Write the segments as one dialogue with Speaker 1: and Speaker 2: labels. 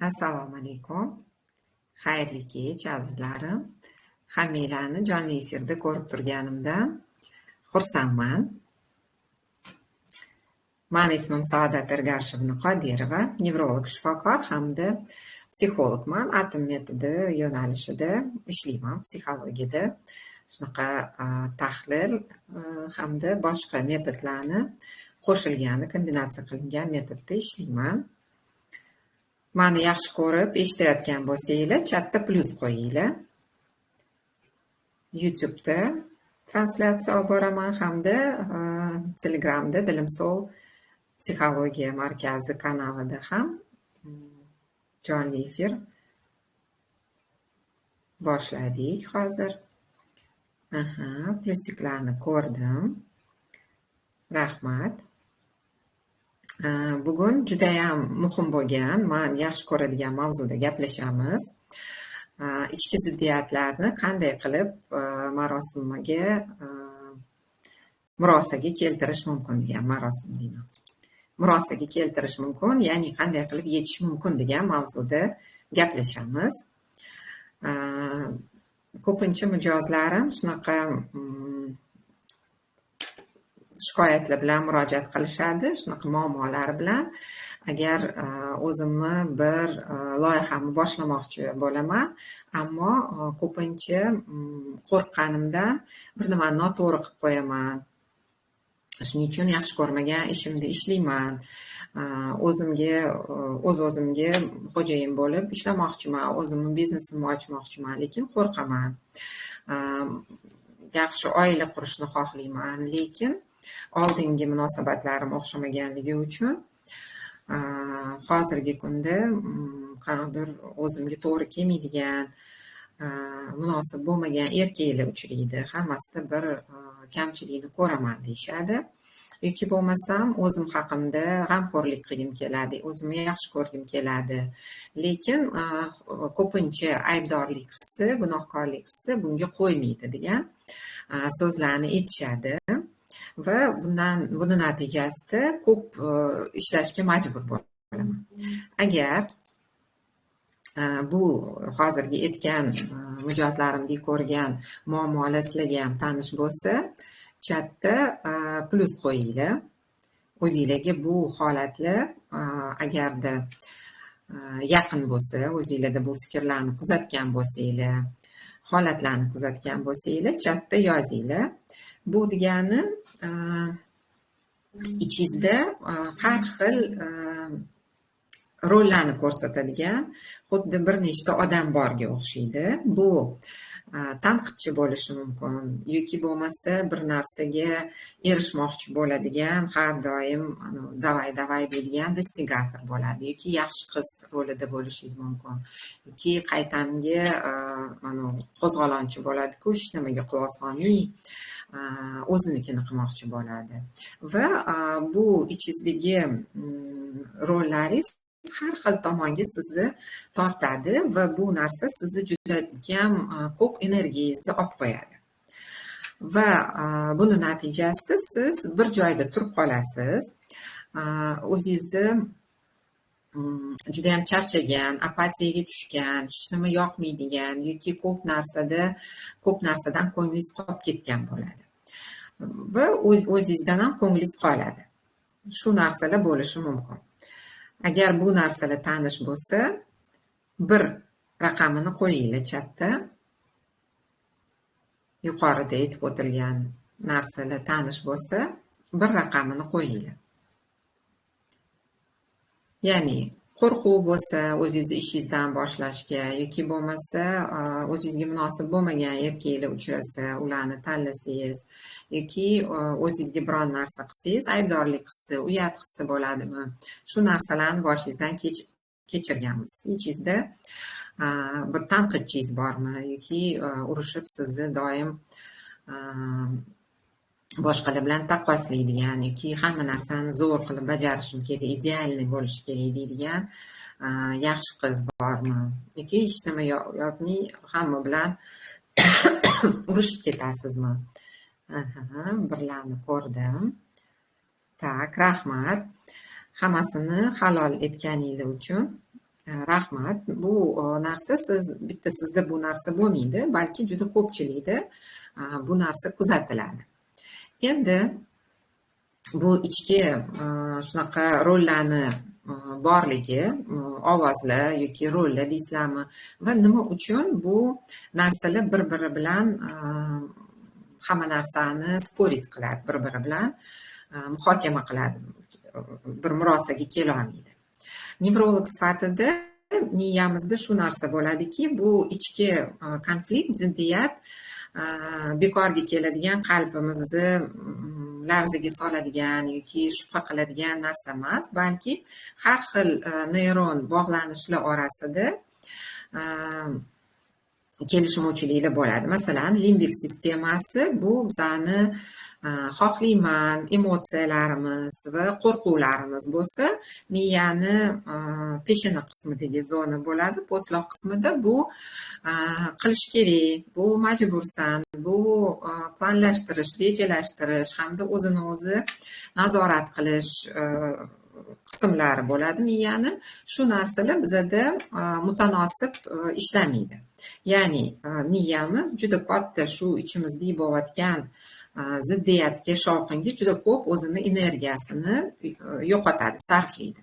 Speaker 1: Assalomu alaykum. Xayrli kech azizlarim. Hammanglarni jonli efirda ko'rib turganimdan xursandman. Mani ismim Saodat Ergashevna Qodirova, nevrolog shifokor hamda psixologman. Atom metodi yo'nalishida ishlayman, psixologiyada. Shunaqa tahlil hamda boshqa metodlarni qo'shilgani, kombinatsiya qilingan metodda ishlayman. Mani yaxshi ko'rib eshitayotgan bo'lsanglar, chatda plus qo'yinglar. YouTube'da translyatsiya olib boraman hamda Telegramda Dilimso'l psixologiya markazi kanalida ham jonli efir boshladik hozir. Plyusiklarni ko'rdim. Rahmat. Bugun judayam muhim bo'lgan, men yaxshi ko'radigan mavzuda gaplashamiz. Ichki ziddiyatlarni qanday qilib murosaga keltirish mumkin degan murosaga keltirish mumkin, ya'ni qanday qilib yechish mumkin degan mavzuda gaplashamiz. Ko'pincha mijozlarim shunaqa shikoyatlar bilan murojaat qilishadi, shunaqa muammolari bilan. Agar o'zimni bir loyihani boshlamoqchi bo'laman, ammo ko'pincha qo'rqqanimdan bir nimani noto'g'ri qilib qo'yaman. Shuning uchun yaxshi ko'rmagan ishimda ishlayman. O'zimga xo'jayin bo'lib ishlamoqchiman, o'zimni biznesimni ochmoqchiman, lekin qo'rqaman. Yaxshi oila qurishni xohlayman, lekin oldingi munosabatlarim o'xshamaganligi uchun hozirgi kunda qanaqadir o'zimga to'g'ri kelmaydigan, munosib bo'lmagan erkaklar uchraydi. Hammasida bir kamchilikni ko'raman deyishadi. Yoki bo'lmasam o'zim haqimda g'amxo'rlik qilgim keladi, o'zimni yaxshi ko'rgim keladi. Lekin ko'pincha aybdorlik hissi, gunohkorlik hissi bunga qo'ymaydi degan so'zlarni aytishadi. Va buni natijasida ko'p ishlashga majbur bo'laman. Agar bu hozirgi aytgan mijozlarimdek ko'rgan muammolar sizlarga ham tanish bo'lsa, chatda plus qo'yinglar. O'zinglarga bu holatlar agarda yaqin bo'lsa, o'zinglarda bu fikrlarni kuzatgan bo'lsanglar, holatlarni kuzatgan bo'lsanglar, chatda yozinglar. Bu degani ichingizda har xil rollarni ko'rsatadigan xuddi bir nechta odam borga o'xshaydi. Bu tanqidchi bo'lishi mumkin, yoki bo'lmasa bir narsaga erishmoqchi bo'ladigan, har doim davay deydigan dostigator bo'ladi, yoki yaxshi qiz rolida bo'lishingiz mumkin, yoki qaytamga qo'zg'olonchi bo'ladi-ku, hech nimaga quloq solmay o'zinikini qilmoqchi bo'ladi. Va bu ichingizdagi rollaringiz har xil tomonga sizni tortadi va bu narsa sizni juda kam ko'p energiyangizni olib qo'yadi. Va buni natijasida siz bir joyda turib qolasiz. O'zingizni juda ham charchagan, apatiyaga tushgan, hech nima yoqmaydigan yoki ko'p narsadan ko'nglingiz qolib ketgan bo'ladi. Va o'zingizdan ham ko'nglingiz qoladi. Shu narsalar bo'lishi mumkin. Agar bu narsalar tanish bo'lsa, bir raqamini qo'yinglar chatda. Yuqorida aytib o'tilgan narsalar tanish bo'lsa, bir raqamini qo'yinglar. Ya'ni qo'rquv bo'lsa, o'zingizni ishingizdan boshlashga yoki bo'lmasa o'zingizga munosib bo'lmagan erkaklar uchrasa, ularni tanlasangiz yoki o'zingizga biron narsa qilsangiz, aybdorlik hissi, uyat hissi bo'ladimi? Shu narsalarni boshingizdan kechirganmisiz? Ichingizda bir tanqidchingiz bormi yoki urushib sizni doim boshqalar bilan taqqoslaydigan yoki hamma narsani zo'r qilib bajarishim kerak, idealniy bo'lishi kerak deydigan yaxshi qiz bormi? Yoki hech nima yoqmay hamma bilan urushib ketasizmi? Birlarni ko'rdim. Tak, rahmat. Hammasini halol etganinglar uchun Rahmat. Bu narsa bitta sizda bu narsa bo'lmaydi, balki juda ko'pchilikda bu narsa kuzatiladi. Endi bu ichki shunaqa rollarni borligi, ovozlar yoki rollar deysizlarmi va nima uchun bu narsalar bir-biri bilan hamma narsani sporit qiladi, bir-biri bilan muhokama qiladi, bir murosaga kela olmaydi. Nevrolog sifatida miyamizda shu narsa bo'ladiki, bu ichki konflikt, ziddiyat bekorga keladigan, qalbimizni larzaga soladigan yoki shubha qiladigan narsa emas, balki har xil neyron bog'lanishlar orasida kelishmovchiliklar bo'ladi. Masalan, limbik sistemasi bu bizani xohlayman emotsiyalarimiz va qo'rquvlarimiz bo'lsa, miyani peshona qismidagi zona bo'ladi. Po'stloq qismida bu qilish kerak, bu majbursan, bu planlashtirish, rejalashtirish hamda o'zini o'zi nazorat qilish qismlari bo'ladi miyani. Shu narsalar bizada mutanosib ishlamaydi. Ya'ni miyamiz juda katta shu ichimizda bo'layotgan ziddiyatga, shovqinga juda ko'p o'zini energiyasini yo'qotadi, sarflaydi.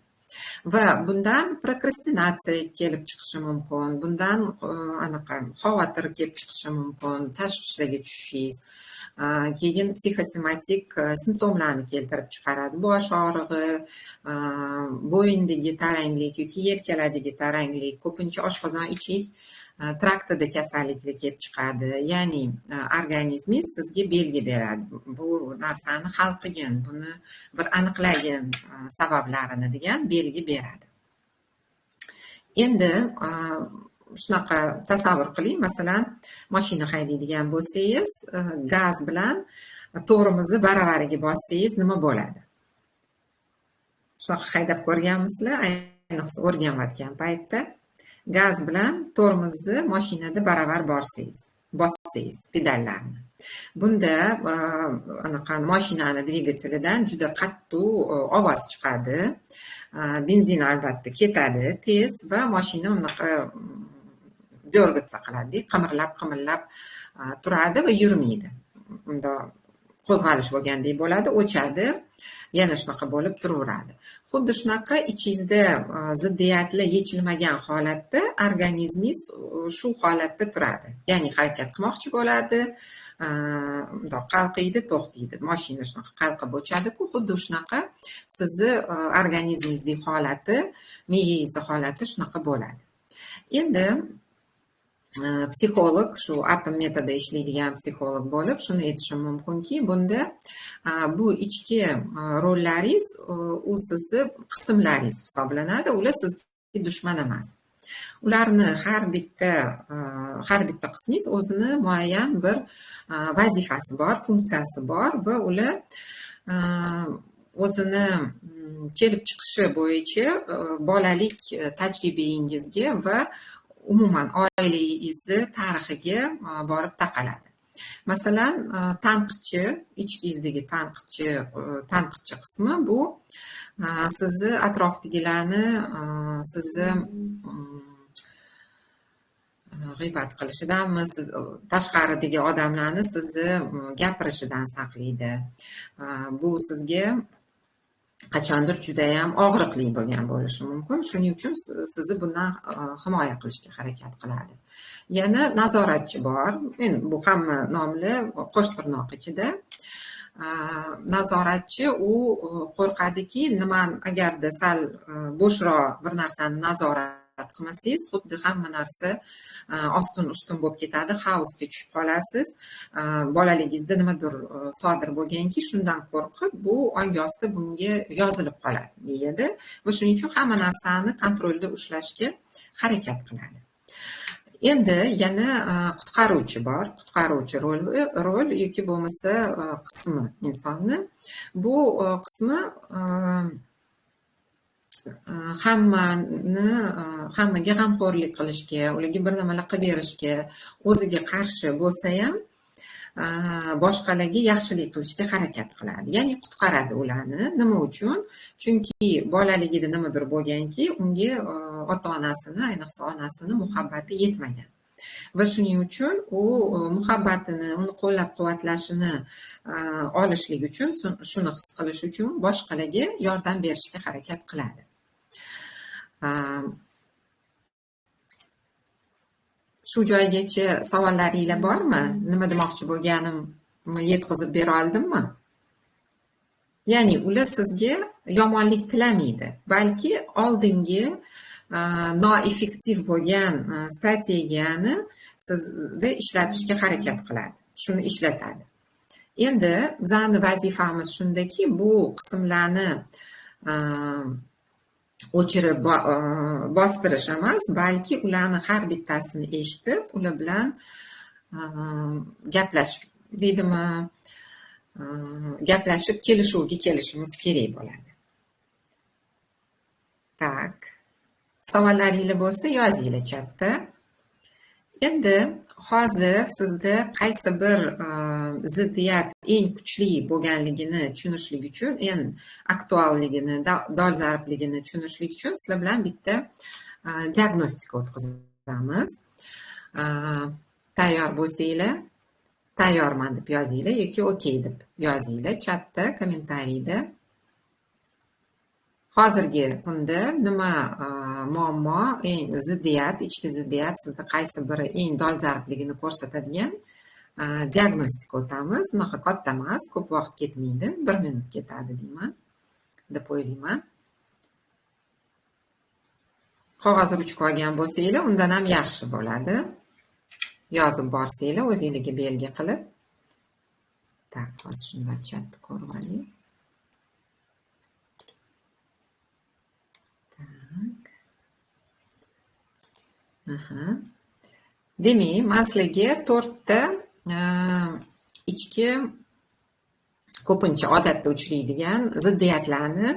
Speaker 1: Va bundan prokrastinatsiya kelib chiqishi mumkin, bundan anaqa xavotir kelib chiqishi mumkin, tashvishlarga tushishingiz, keyin psixosomatik simptomlarni keltirib chiqaradi. Bosh og'rig'i, bo'yindagi taranglik yoki yelkalardagi taranglik, ko'pincha oshqozon ichik traktida kasalliklar kelib chiqadi. Ya'ni organizmingiz sizga belgi beradi. Bu narsani hal qilgin, buni bir aniqlagin sabablarini degan belgi beradi. Endi shunaqa tasavvur qiling, masalan, mashina haydaydigan bo'lsangiz, gaz bilan to'g'rimizni baravariga bossangiz nima bo'ladi? Shunaqa haydab ko'rganmisizlar? Ayniqsa o'rganayotgan paytda gaz bilan tormozni mashinada baravar bossangiz pedallarni. Bunda anaqa mashinani dvigatelidan juda qattiq ovoz chiqadi. Benzin albatta ketadi tez va mashina unaqa dёргаться qiladi, qimirlab turadi va yurmaydi. Unda qo'zg'alish bo'lgandek bo'ladi, o'chadi, yana shunaqa bo'lib turaveradi. Xuddi shunaqa ichingizda ziddiyatlar yechilmagan holatda organizmingiz shu holatda turadi. Ya'ni harakat qilmoqchi bo'ladi, bundoq qalqiydi, to'xtaydi. Mashina shunaqa qalqib o'chadi-ku, xuddi shunaqa sizni organizmingizdagi holati, miyangizni holati shunaqa bo'ladi. Endi psixolog, shu atom metodida ishlaydigan psixolog bo'lib, shuni aytishim mumkinki, bunda bu ichki rollaringiz u sizni qismlaringiz hisoblanadi, ular sizga dushman emas. Ularni har bitta qismingiz o'zini muayyan bir vazifasi bor, funksiyasi bor va ular o'zini kelib chiqishi bo'yicha bolalik tajribangizga va umuman oilangizni tarixiga borib taqaladi. Masalan, tanqidchi, ichkingizdagi tanqidchi qismi bu sizni atrofdagilarni sizni g'iybat qilishidanmi, siz tashqaridagi odamlarni sizni gapirishidan saqlaydi. Bu sizga qachondir juda ham og'riqli bo'lgan bo'lishi mumkin. Shuning uchun sizni bundan himoya qilishga harakat qiladi. Yana nazoratchi bor. Bu hamma nomli qo'sh tirnoq ichida. Nazoratchi u qo'rqadiki, agarda sal bo'shroq bir narsani nazorat qilmasangiz, xuddi hamma narsa ostin-ustun bo'lib ketadi, xaosga tushib qolasiz. Bolaligingizda nimadir sodir bo'lganki, shundan qo'rqib, bu ongi osti bunga yozilib qoladi miyada va shuning uchun hamma narsani kontrolda ushlashga harakat qiladi. Endi yana qutqaruvchi bor. Qutqaruvchi rol yoki bo'lmasa qismi insonni. Bu qismi hammaga g'amxo'rlik qilishga, ularga bir nimalar qilib berishga, o'ziga qarshi bo'lsa ham boshqalarga yaxshilik qilishga harakat qiladi. Ya'ni qutqaradi ularni. Nima uchun? Chunki bolaligida nimadir bo'lganki, unga ota-onasini, ayniqsa onasini muhabbati yetmagan. Va shuning uchun u muhabbatini, uni qo'llab-quvvatlashini olishlik uchun, shuni his qilish uchun boshqalarga yordam berishga harakat qiladi. Shu joygacha savollaringlar bormi? Nima demoqchi bo'lganimni yetkazib bera oldimmi? Ya'ni ular sizga yomonlik tilamaydi, balki oldingi noeffektiv bo'lgan strategiyani sizda ishlatishga harakat qiladi. Shuni ishlatadi. Endi bizani vazifamiz shundaki, bu qismlarni o'chirib bostirish emas, balki ularni har bittasini eshitib, ular bilan gaplashib kelishuvga kelishimiz kerak bo'ladi. Tak. Savollaringiz bo'lsa, yozinglar chatda. Endi hozir sizda qaysi bir ziddiyat eng kuchli bo'lganligini tushunishlik uchun, eng aktualligini, dolzarbligini tushunishlik uchun sizlar bilan bitta diagnostika o'tkazamiz. Tayyor bo'lsanglar, tayyorman deb yozinglar yoki okey deb yozinglar chatda, kommentariyda. Hozirgi kunda nima muammo, eng ziddiyat, ichki ziddiyat sizda qaysi biri eng dolzarbligini ko'rsatadigan diagnostika o'tamiz. Unaqa katta emas, ko'p vaqt ketmaydi, 1 minut ketadi deyman, deb o'ylayman. Qog'oz ruchka olgan bo'lsanglar, undan ham yaxshi bo'ladi. Yozib borsanglar, o'zingizga belgi qilib. Tak, hozir shundan chatni ko'rib oling. Demak, men sizlarga 4 ta ichki ko'pincha odatda uchraydigan ziddiyatlarni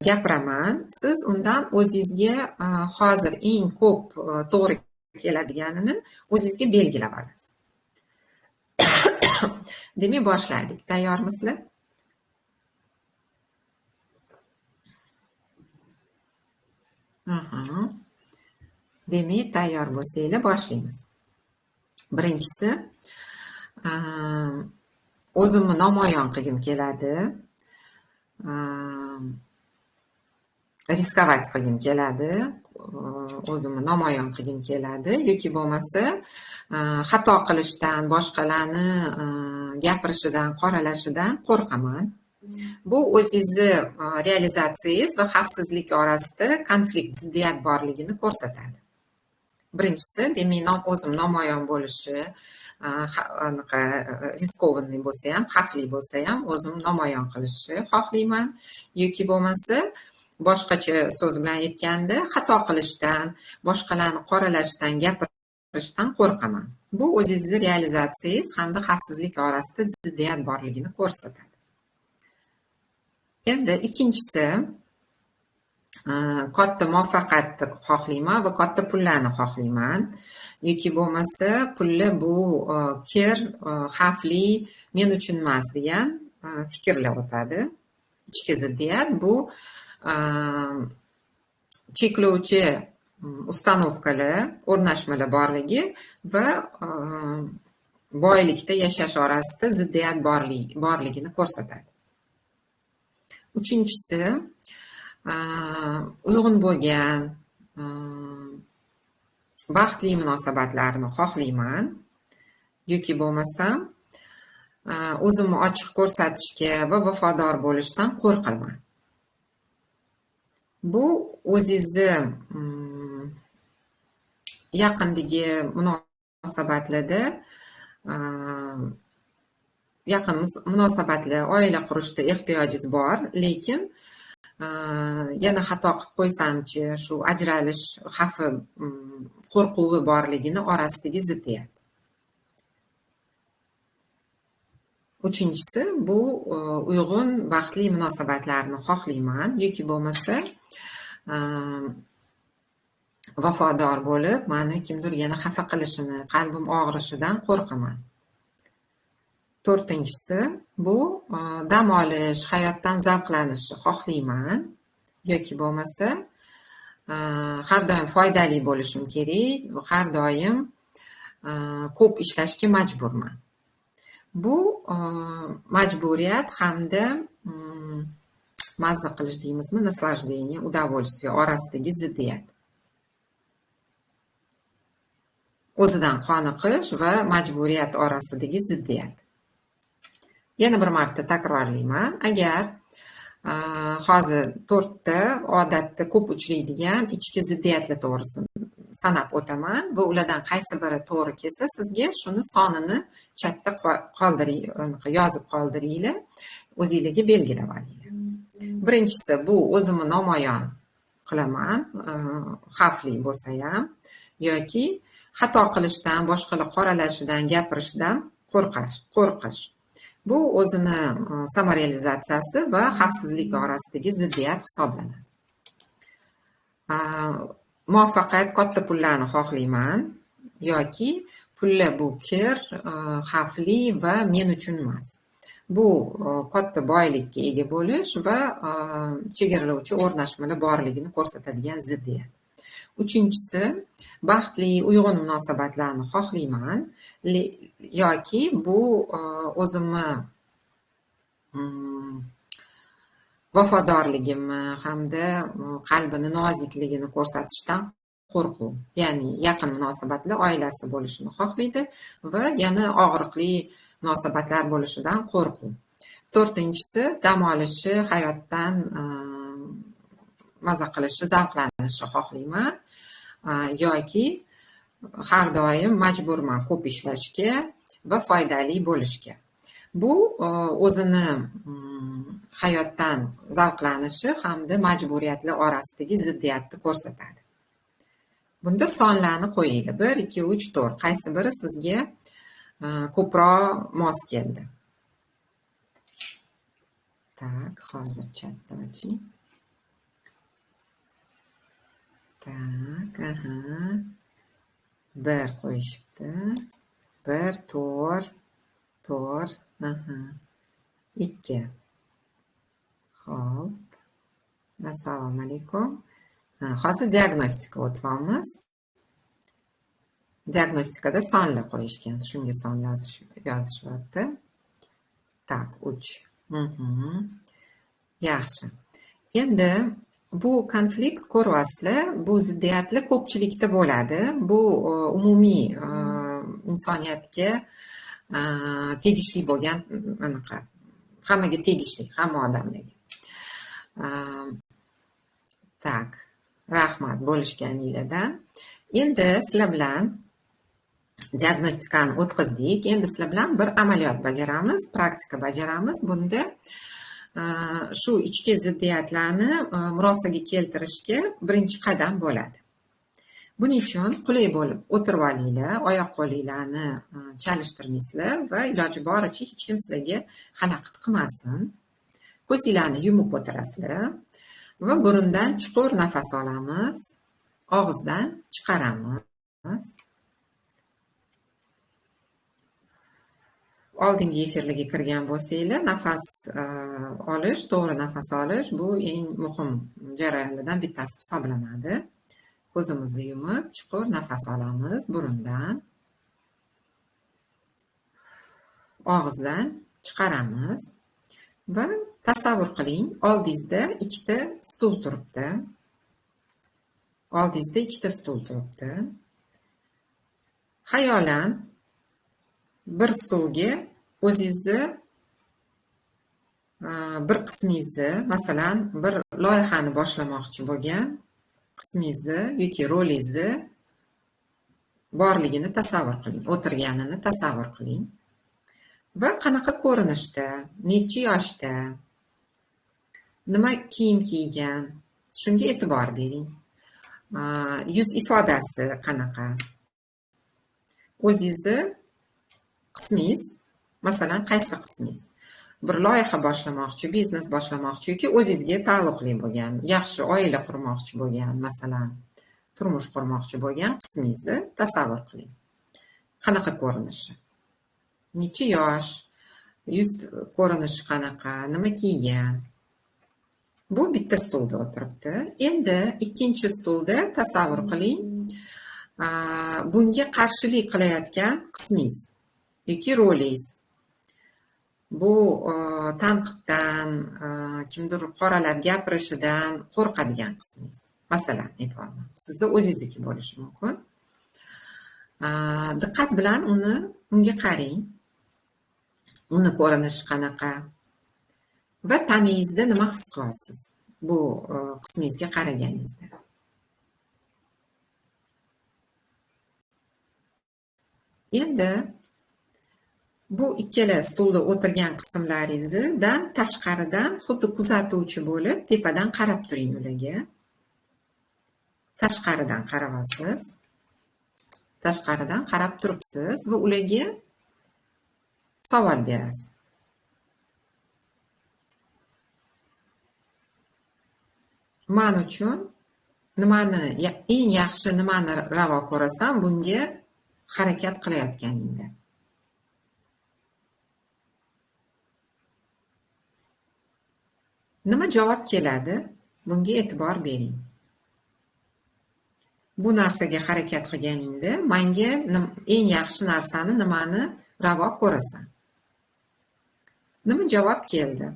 Speaker 1: gapiraman. Siz undan o'zingizga hozir eng ko'p to'g'ri keladiganini o'zingizga belgilab olasiz. Demak, boshladik. Tayyormisizlar? Demak, tayyor bo'lsanglar, boshlaymiz. Birinchisi, o'zimni namoyon qilgim keladi. Riskovat qilgim keladi. O'zimni namoyon qilgim keladi yoki bo'lmasa xato qilishdan, boshqalarni gapirishidan, qoralashidan qo'rqaman. Bu o'zingizni realizatsiyangiz va xavfsizlik orasida konflikt, ziddiyat borligini ko'rsatadi. Birinchisi, demak, o'zim namoyon bo'lishi, riskovanniy bo'lsa ham, xavfli bo'lsa ham o'zim namoyon qilishni xohlayman yoki bo'lmasa boshqacha so'z bilan aytganda, xato qilishdan, boshqalarni qoralashdan, gapirishdan qo'rqaman. Bu o'zingizni realizatsiyangiz hamda xavfsizlik orasida ziddiyat borligini ko'rsatadi. Endi ikkinchisi, katta muvaffaqiyatni xohlayman va katta pullarni xohlayman. Yoki bo'lmasa, pulli bu kir, xavfli, men uchun emas degan fikrlar o'tadi. Ichki ziddiyat bu cheklovchi ustanovkalar, o'rnashmalar borligi va boylikda yashash orasida ziddiyat borligini ko'rsatadi. Uchinchisi, uyg'un bo'lgan, baxtli munosabatlarni xohlayman yoki bo'lmasam o'zimni ochiq ko'rsatishga va vafodor bo'lishdan qo'rqaman. Bu o'zingizni yaqindagi munosabatlarda, yaqin munosabatlar, oila qurishda ehtiyojingiz bor, lekin yana xato qilib qo'ysamchi, shu ajralish xavfi, qo'rquvi borligini orasidagi ziddiyat. Uchinchisi, bu uyg'un, baxtli munosabatlarni xohlayman yoki bo'lmasa vafodor bo'lib, meni kimdir yana xafa qilishini, qalbim og'rishidan qo'rqaman. To'rtinchisi, bu dam olish, hayotdan zavqlanishni xohlayman yoki bo'lmasa har doim foydali bo'lishim kerak, har doim ko'p ishlashga majburman. Bu majburiyat hamda mazza qilish deymizmi, naslаждение, удовольствие orasidagi ziddiyat. O'zidan qoniqish va majburiyat orasidagi ziddiyat. Yana bir marta takrorlayman. Agar hozir 4 ta odatda ko'p uchraydigan ichki ziddiyatlar to'g'risini sanab o'taman. Bu ulardan qaysi biri to'g'ri kelsa, sizga shuni sonini chatda yozib qoldiringlar, o'zingizga belgilab olinglar. Birinchisi, bu o'zimni namoyon qilaman, xavfli bo'lsa ham yoki xato qilishdan, boshqalar qoralashidan, gapirishdan qo'rqish. Bu o'zini samorealizatsiyasi va xavfsizlik orasidagi ziddiyat hisoblanadi. Muvaffaqiyat, katta pullarni xohlayman yoki pullar bu kir, xavfli va men uchun emas. Bu katta boylikka ega bo'lish va chegaralovchi o'rnashmalar borligini ko'rsatadigan ziddiyat. Uchinchisi, baxtli, uyg'un munosabatlarni xohlayman yoki bu o'zimni vafodorligimni hamda qalbini nozikligini ko'rsatishdan qo'rquv. Ya'ni yaqin munosabatlar oilasi bo'lishini xohlaydi va yana og'riqli munosabatlar bo'lishidan qo'rquv. To'rtinchisi, dam olishi, hayotdan maza qilishi, zavqlanishi xohlayman yoki har doim majburman ko'p ishlashga va foydali bo'lishga. Bu o'zini hayotdan zavqlanishi hamda majburiyatlar orasidagi ziddiyatni ko'rsatadi. Bunda sonlarni qo'yinglar. 1, 2, 3, 4. Qaysi biri sizga ko'proq mos keldi? Tak, hozir chatda oching. Tak, 1 qo'yishibdi. 1, 4, 2. Xo'p. Assalomu alaykum. Hozir diagnostika o'tyapmiz. Diagnostikada sonlar qo'yishgan. Shunga son yozishyapti. Tak, 3. Yaxshi. Endi bu konflikt ko'ryapsizlar, bu ziddiyatlar ko'pchilikda bo'ladi. Bu umumiy insoniyatga tegishli bo'lgan anaqa. Hammaga tegishli, hamma odamlarga. Tak, rahmat bo'lishganingizdan. Endi sizlar bilan diagnostikani o'tkazdik. Endi sizlar bilan bir amaliyot bajaramiz, praktika bajaramiz. Bunda shu ichki ziddiyatlarni murosaga keltirishga birinchi qadam bo'ladi. Buning uchun qulay bo'lib o'tirib olinglar, oyoq qo'linglarni chalishtirmaysizlar va iloji boricha hech kim sizlarga xalaqit qilmasin. Ko'zinglarni yumib o'tirasizlar va burundan chuqur nafas olamiz, og'izdan chiqaramiz. Oldingi efirlarga kirgan bo'lsanglar, nafas olish, to'g'ri nafas olish bu eng muhim jarayonlardan bittasi hisoblanadi. Ko'zimizni yumib, chuqur nafas olamiz burundan. Og'izdan chiqaramiz va tasavvur qiling, oldingizda ikkita stul turibdi. Xayolan bir stulga o'zingizni bir qismingizni, masalan, bir loyihani boshlamoqchi bo'lgan qismingizni yoki rolingizni borligini tasavvur qiling, o'tirganini tasavvur qiling. Va qanaqa ko'rinishda, necha yoshda, nima kiyim kiygan, shunga e'tibor bering. Yuz ifodasi qanaqa? O'zingizni qismingiz, masalan, qaysi qismingiz? Bir loyiha boshlamoqchi, biznes boshlamoqchi yoki o'zingizga taalluqli bo'lgan, yaxshi oila qurmoqchi bo'lgan, masalan, turmush qurmoqchi bo'lgan qismingizni tasavvur qiling. Qanaqa ko'rinishi? Necha yosh, yuz ko'rinishi qanaqa, nima kiygan? Bu bitta stulda o'tiribdi. Endi ikkinchi stulda tasavvur qiling, bunga qarshilik qilayotgan qismingiz yoki rolingiz. Bu tanqiddan, kimdir qoralab gapirishidan qo'rqadigan qismingiz. Masalan, aytyapman, sizda o'zingizniki bo'lishi mumkin. Diqqat bilan unga qarang. Uni ko'rinishi qanaqa va tanangizda nima his qilyapsiz bu qismingizga qaraganingizda. Endi bu ikkala stulda o'tirgan qismlaringizdan tashqaridan xuddi kuzatuvchi bo'lib tepadan qarab turing ularga. Tashqaridan qarayapsiz. Tashqaridan qarab turibsiz va ularga savol berasiz. Men uchun eng yaxshi nimani ravo ko'rasan bunga harakat qilayotganingda. Nima javob keladi? Bunga e'tibor bering. Bu narsaga harakat qilganingda menga eng yaxshi narsani nimani ravo ko'rasan? Nima javob keldi?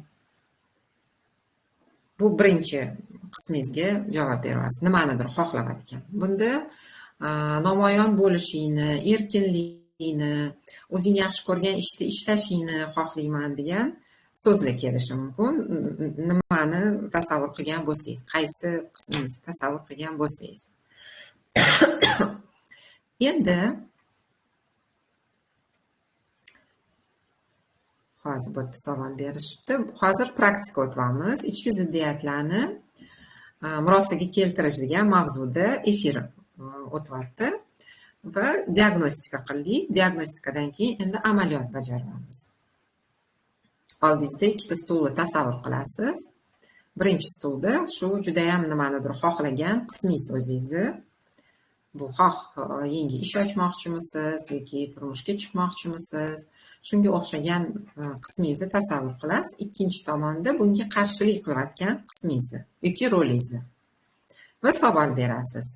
Speaker 1: Bu birinchi qismingizga javob beryapsiz. Nimanidir xohlayotgan. Bunda namoyon bo'lishingni, erkinlikni, o'zing yaxshi ko'rgan ishda ishlashingni xohlayman degan so'zlar kelishi mumkin. Nimani tasavvur qilgan bo'lsangiz, qaysi qismingizni tasavvur qilgan bo'lsangiz. Endi hozir bu savol berishibdi. Hozir praktika o'tyapmiz. Ichki ziddiyatlarni murosaga keltirish degan mavzuda efir o'tyapti va diagnostika qildik. Diagnostikadan keyin endi amaliyot bajaramiz. Oldingizda ikkita stulni tasavvur qilasiz. Birinchi stulda shu juda ham nimanidir xohlagan qismingiz o'zingizni. Bu xoh yangi ish ochmoqchimisiz yoki turmushga chiqmoqchimisiz? Shunga o'xshagan qismingizni tasavvur qilasiz. Ikkinchi tomonda bunga qarshilik qilayotgan qismingizni yoki rolingizni va savol berasiz.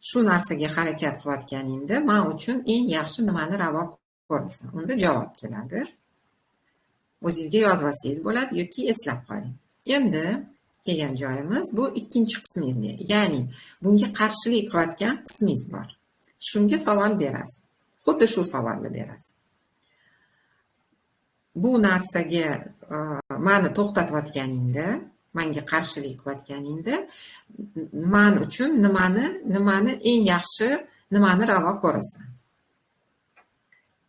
Speaker 1: Shu narsaga harakat qilayotganingda men uchun eng yaxshi nimani ravo ko'rasan? Unda javob keladi. O'zingizga yozib olsangiz bo'ladi yoki eslab qoling. Endi kelgan joyimiz bu ikkinchi qismingizga, ya'ni bunga qarshilik qilayotgan qismingiz bor. Shunga savol berasiz. Xuddi shu savolni berasiz. Bu narsaga meni to'xtatayotganingda, menga qarshilik qilayotganingda, men uchun nimani eng yaxshi, nimani ravo ko'rasan?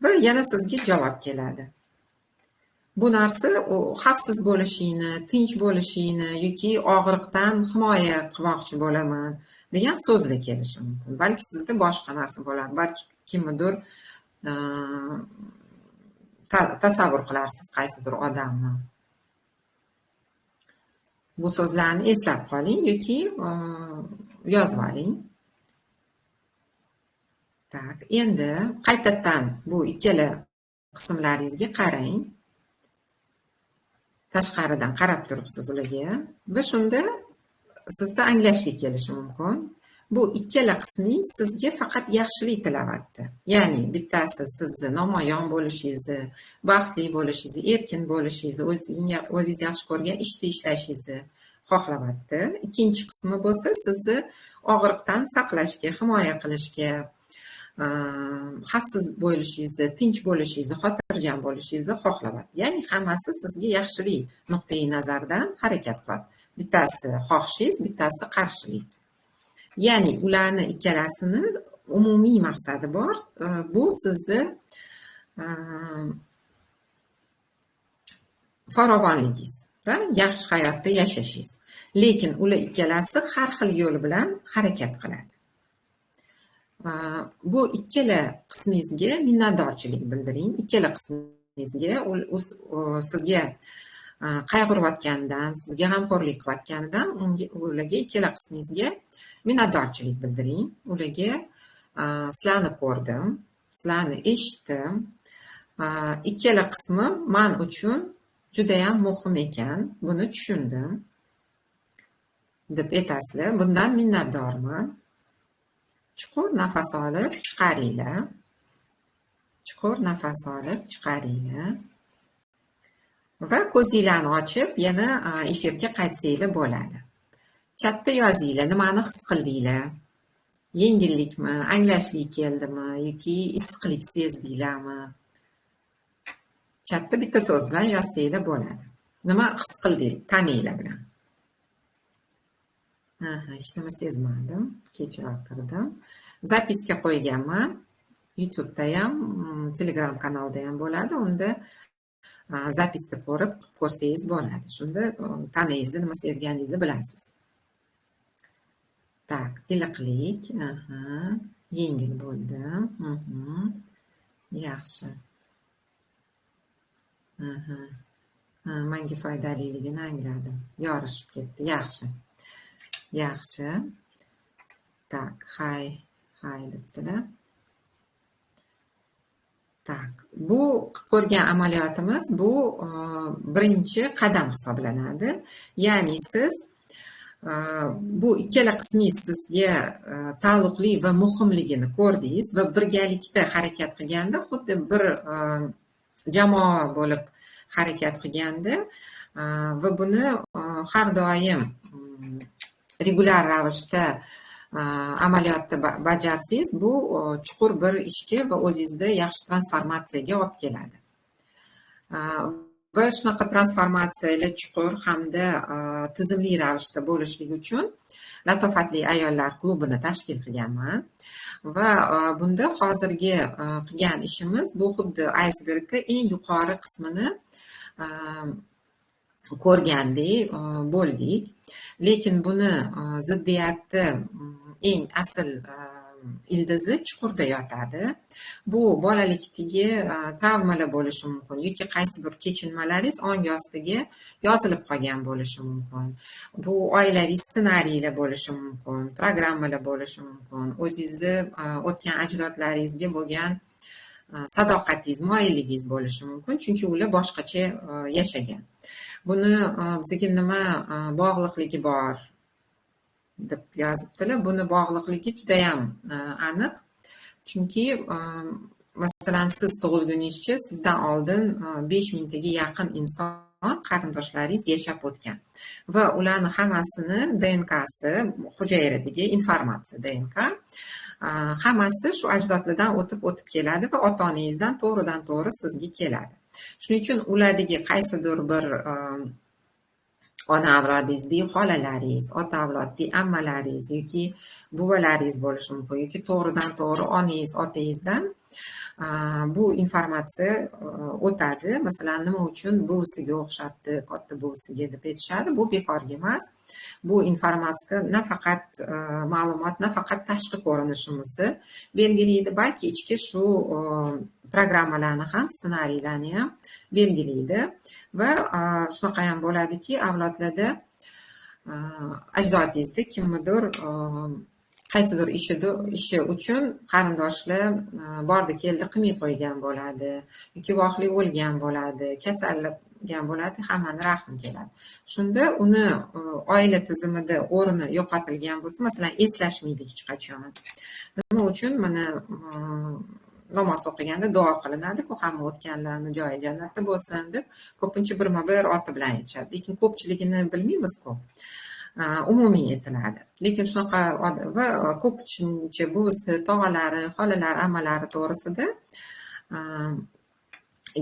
Speaker 1: Va yana sizga javob keladi. Bu narsa xavfsiz bo'lishingni, tinch bo'lishingni yoki og'riqdan himoya qilmoqchi bo'laman degan so'zlar kelishi mumkin. Balki sizda boshqa narsa bo'ladi. Balki kimnidir tasavvur qilarsiz qaysidir odamni. Bu so'zlarni eslab qoling yoki yozib oling. Tak, endi qaytadan bu ikkala qismlaringizga qarang. Tashqaridan qarab turibsiz ularga va shunda sizda anglashlik kelishi mumkin. Bu ikkala qismingiz sizga faqat yaxshilik tilayapti. Ya'ni bittasi sizni namoyon bo'lishingizni, baxtli bo'lishingizni, erkin bo'lishingizni, o'zingiz yaxshi ko'rgan ishda ishlashingizni xohlayapti. Ikkinchi qismi bo'lsa sizni og'riqdan saqlashga, himoya qilishga, xavfsiz bo'lishingizni, tinch bo'lishingizni, xotirjam bo'lishingizni xohlayapti. Ya'ni hammasi sizga yaxshilik nuqtai nazaridan harakat qiladi. Bittasi xohishingiz, bittasi qarshilik. Ya'ni ularni ikkalasini umumiy maqsadi bor. Bu sizni farovonligingiz va yaxshi hayotda yashashingiz. Lekin ular ikkalasi har xil yo'l bilan harakat qiladi. Bu ikkala qismingizga minnatdorchilik bildiring. Ikkala qismingizga sizga qayg'urayotganidan, sizga g'amxo'rlik qilayotganidan ularga ikkala qismingizga minnatdorchilik bildiring. Ularga sizlarni ko'rdim, sizlarni eshitdim. Ikkala qismi men uchun juda ham muhim ekan, buni tushundim. deb aytasizlar. Bundan minnatdorman. Chuqur nafas olib chiqaringlar. Chuqur nafas olib chiqaringlar. Va ko'zinglarni ochib, yana efirga qaytsanglar bo'ladi. Chatda yozinglar, nimani his qildinglar? Yengillikmi, anglashlik keldimi yoki issiqlik sezdinglarmi? Chatda bitta so'z bilan yozsanglar bo'ladi. Nima his qildinglar? Taninglar bilan. Hech nima sezmadim. Kechroq kirdim. Zapiska qo'yganman. YouTube'da ham, Telegram kanalda ham bo'ladi. Unda zapisni ko'rib ko'rsangiz bo'ladi. Shunda tanangizni nima sezganingizni bilasiz. Tak, iliqlik, yengil bo'ldi. Yaxshi. Menga foydaliligini angladim. Yorishib ketdi. Yaxshi. Yaxshi. Tak, hay debdilar. Tak, bu ko'rgan amaliyotimiz bu birinchi qadam hisoblanadi. Ya'ni siz bu ikkala qismi sizga taalluqli va muhimligini ko'rdingiz va birgalikda harakat qilganda, xuddi bir jamoa bo'lib harakat qilganda va buni har doim regular ravishda amaliyotda bajarsangiz, bu chuqur bir ishga va o'zingizda yaxshi transformatsiyaga olib keladi. Va shunaqa transformatsiyalar chuqur hamda tizimli ravishda bo'lishligi uchun Latofatli ayollar klubini tashkil qilganman va bunda hozirgi qilgan ishimiz bu xuddi aysbergga eng yuqori qismini ko'rgandek bo'ldik. Lekin buni ziddiyati eng asl ildizi chuqurda yotadi. Bu bolalikdagi travmalar bo'lishi mumkin yoki qaysi bir kechinmalaringiz ongi ostiga yozilib qolgan bo'lishi mumkin. Bu oilaviy ssenariylar bo'lishi mumkin, programmalar bo'lishi mumkin. O'zingizni o'tgan ajdodlaringizga bo'lgan sadoqatingiz, moyilligingiz bo'lishi mumkin, chunki ular boshqacha yashagan. Buni bizga nima bog'liqligi bor deb yozibdilar. Buni bog'liqligi juda ham aniq. Chunki masalan siz tug'ilguningizcha sizdan oldin 5000 taga yaqin inson qarindoshlaringiz yashab o'tgan va ularning hammasini DNKsi, hujayradagi informatsiya DNK hammasi shu ajdodlardan o'tib keladi va ota-onangizdan to'g'ridan to'g'ri sizga keladi. Shuning uchun ulardagi qaysidir bir ona avlodingizdagi xolalaringiz, ota avlodidagi ammalaringiz yoki buvalaringiz bo'lishi mumkin yoki to'g'ridan to'g'ri onangiz, otangizdan bu informatsiya o'tadi. Masalan, nima uchun buvisiga o'xshabdi, katta buvisiga deb aytishadi. Bu bekorga emas. Bu informatsiya nafaqat ma'lumot, nafaqat tashqi ko'rinishimizni belgilaydi, balki ichki shu programmalarni ham, ssenariylarni ham belgilaydi va shunaqa ham bo'ladiki, avlodlarda ajdodingizda kimnidir qaysidir ishi uchun qarindoshlar bordi keldi qilmay qo'ygan bo'ladi yoki vohli o'lgan bo'ladi, kasallangan bo'ladi, hammani rahmi keladi. Shunda uni oila tizimida o'rni yo'qotilgan bo'lsa, masalan, eslashmaydi hech qachon. Nima uchun? Mana namoz o'qiganda duo qilinadi-ku, hamma o'tganlarni joyi jannatda bo'lsin deb ko'pincha birma-bir oti bilan aytishadi. Lekin ko'pchiligini bilmaymiz-ku. Umumiy aytiladi. Lekin shunaqa va ko'pincha buvisi, tog'alari, xolalari, ammalari to'g'risida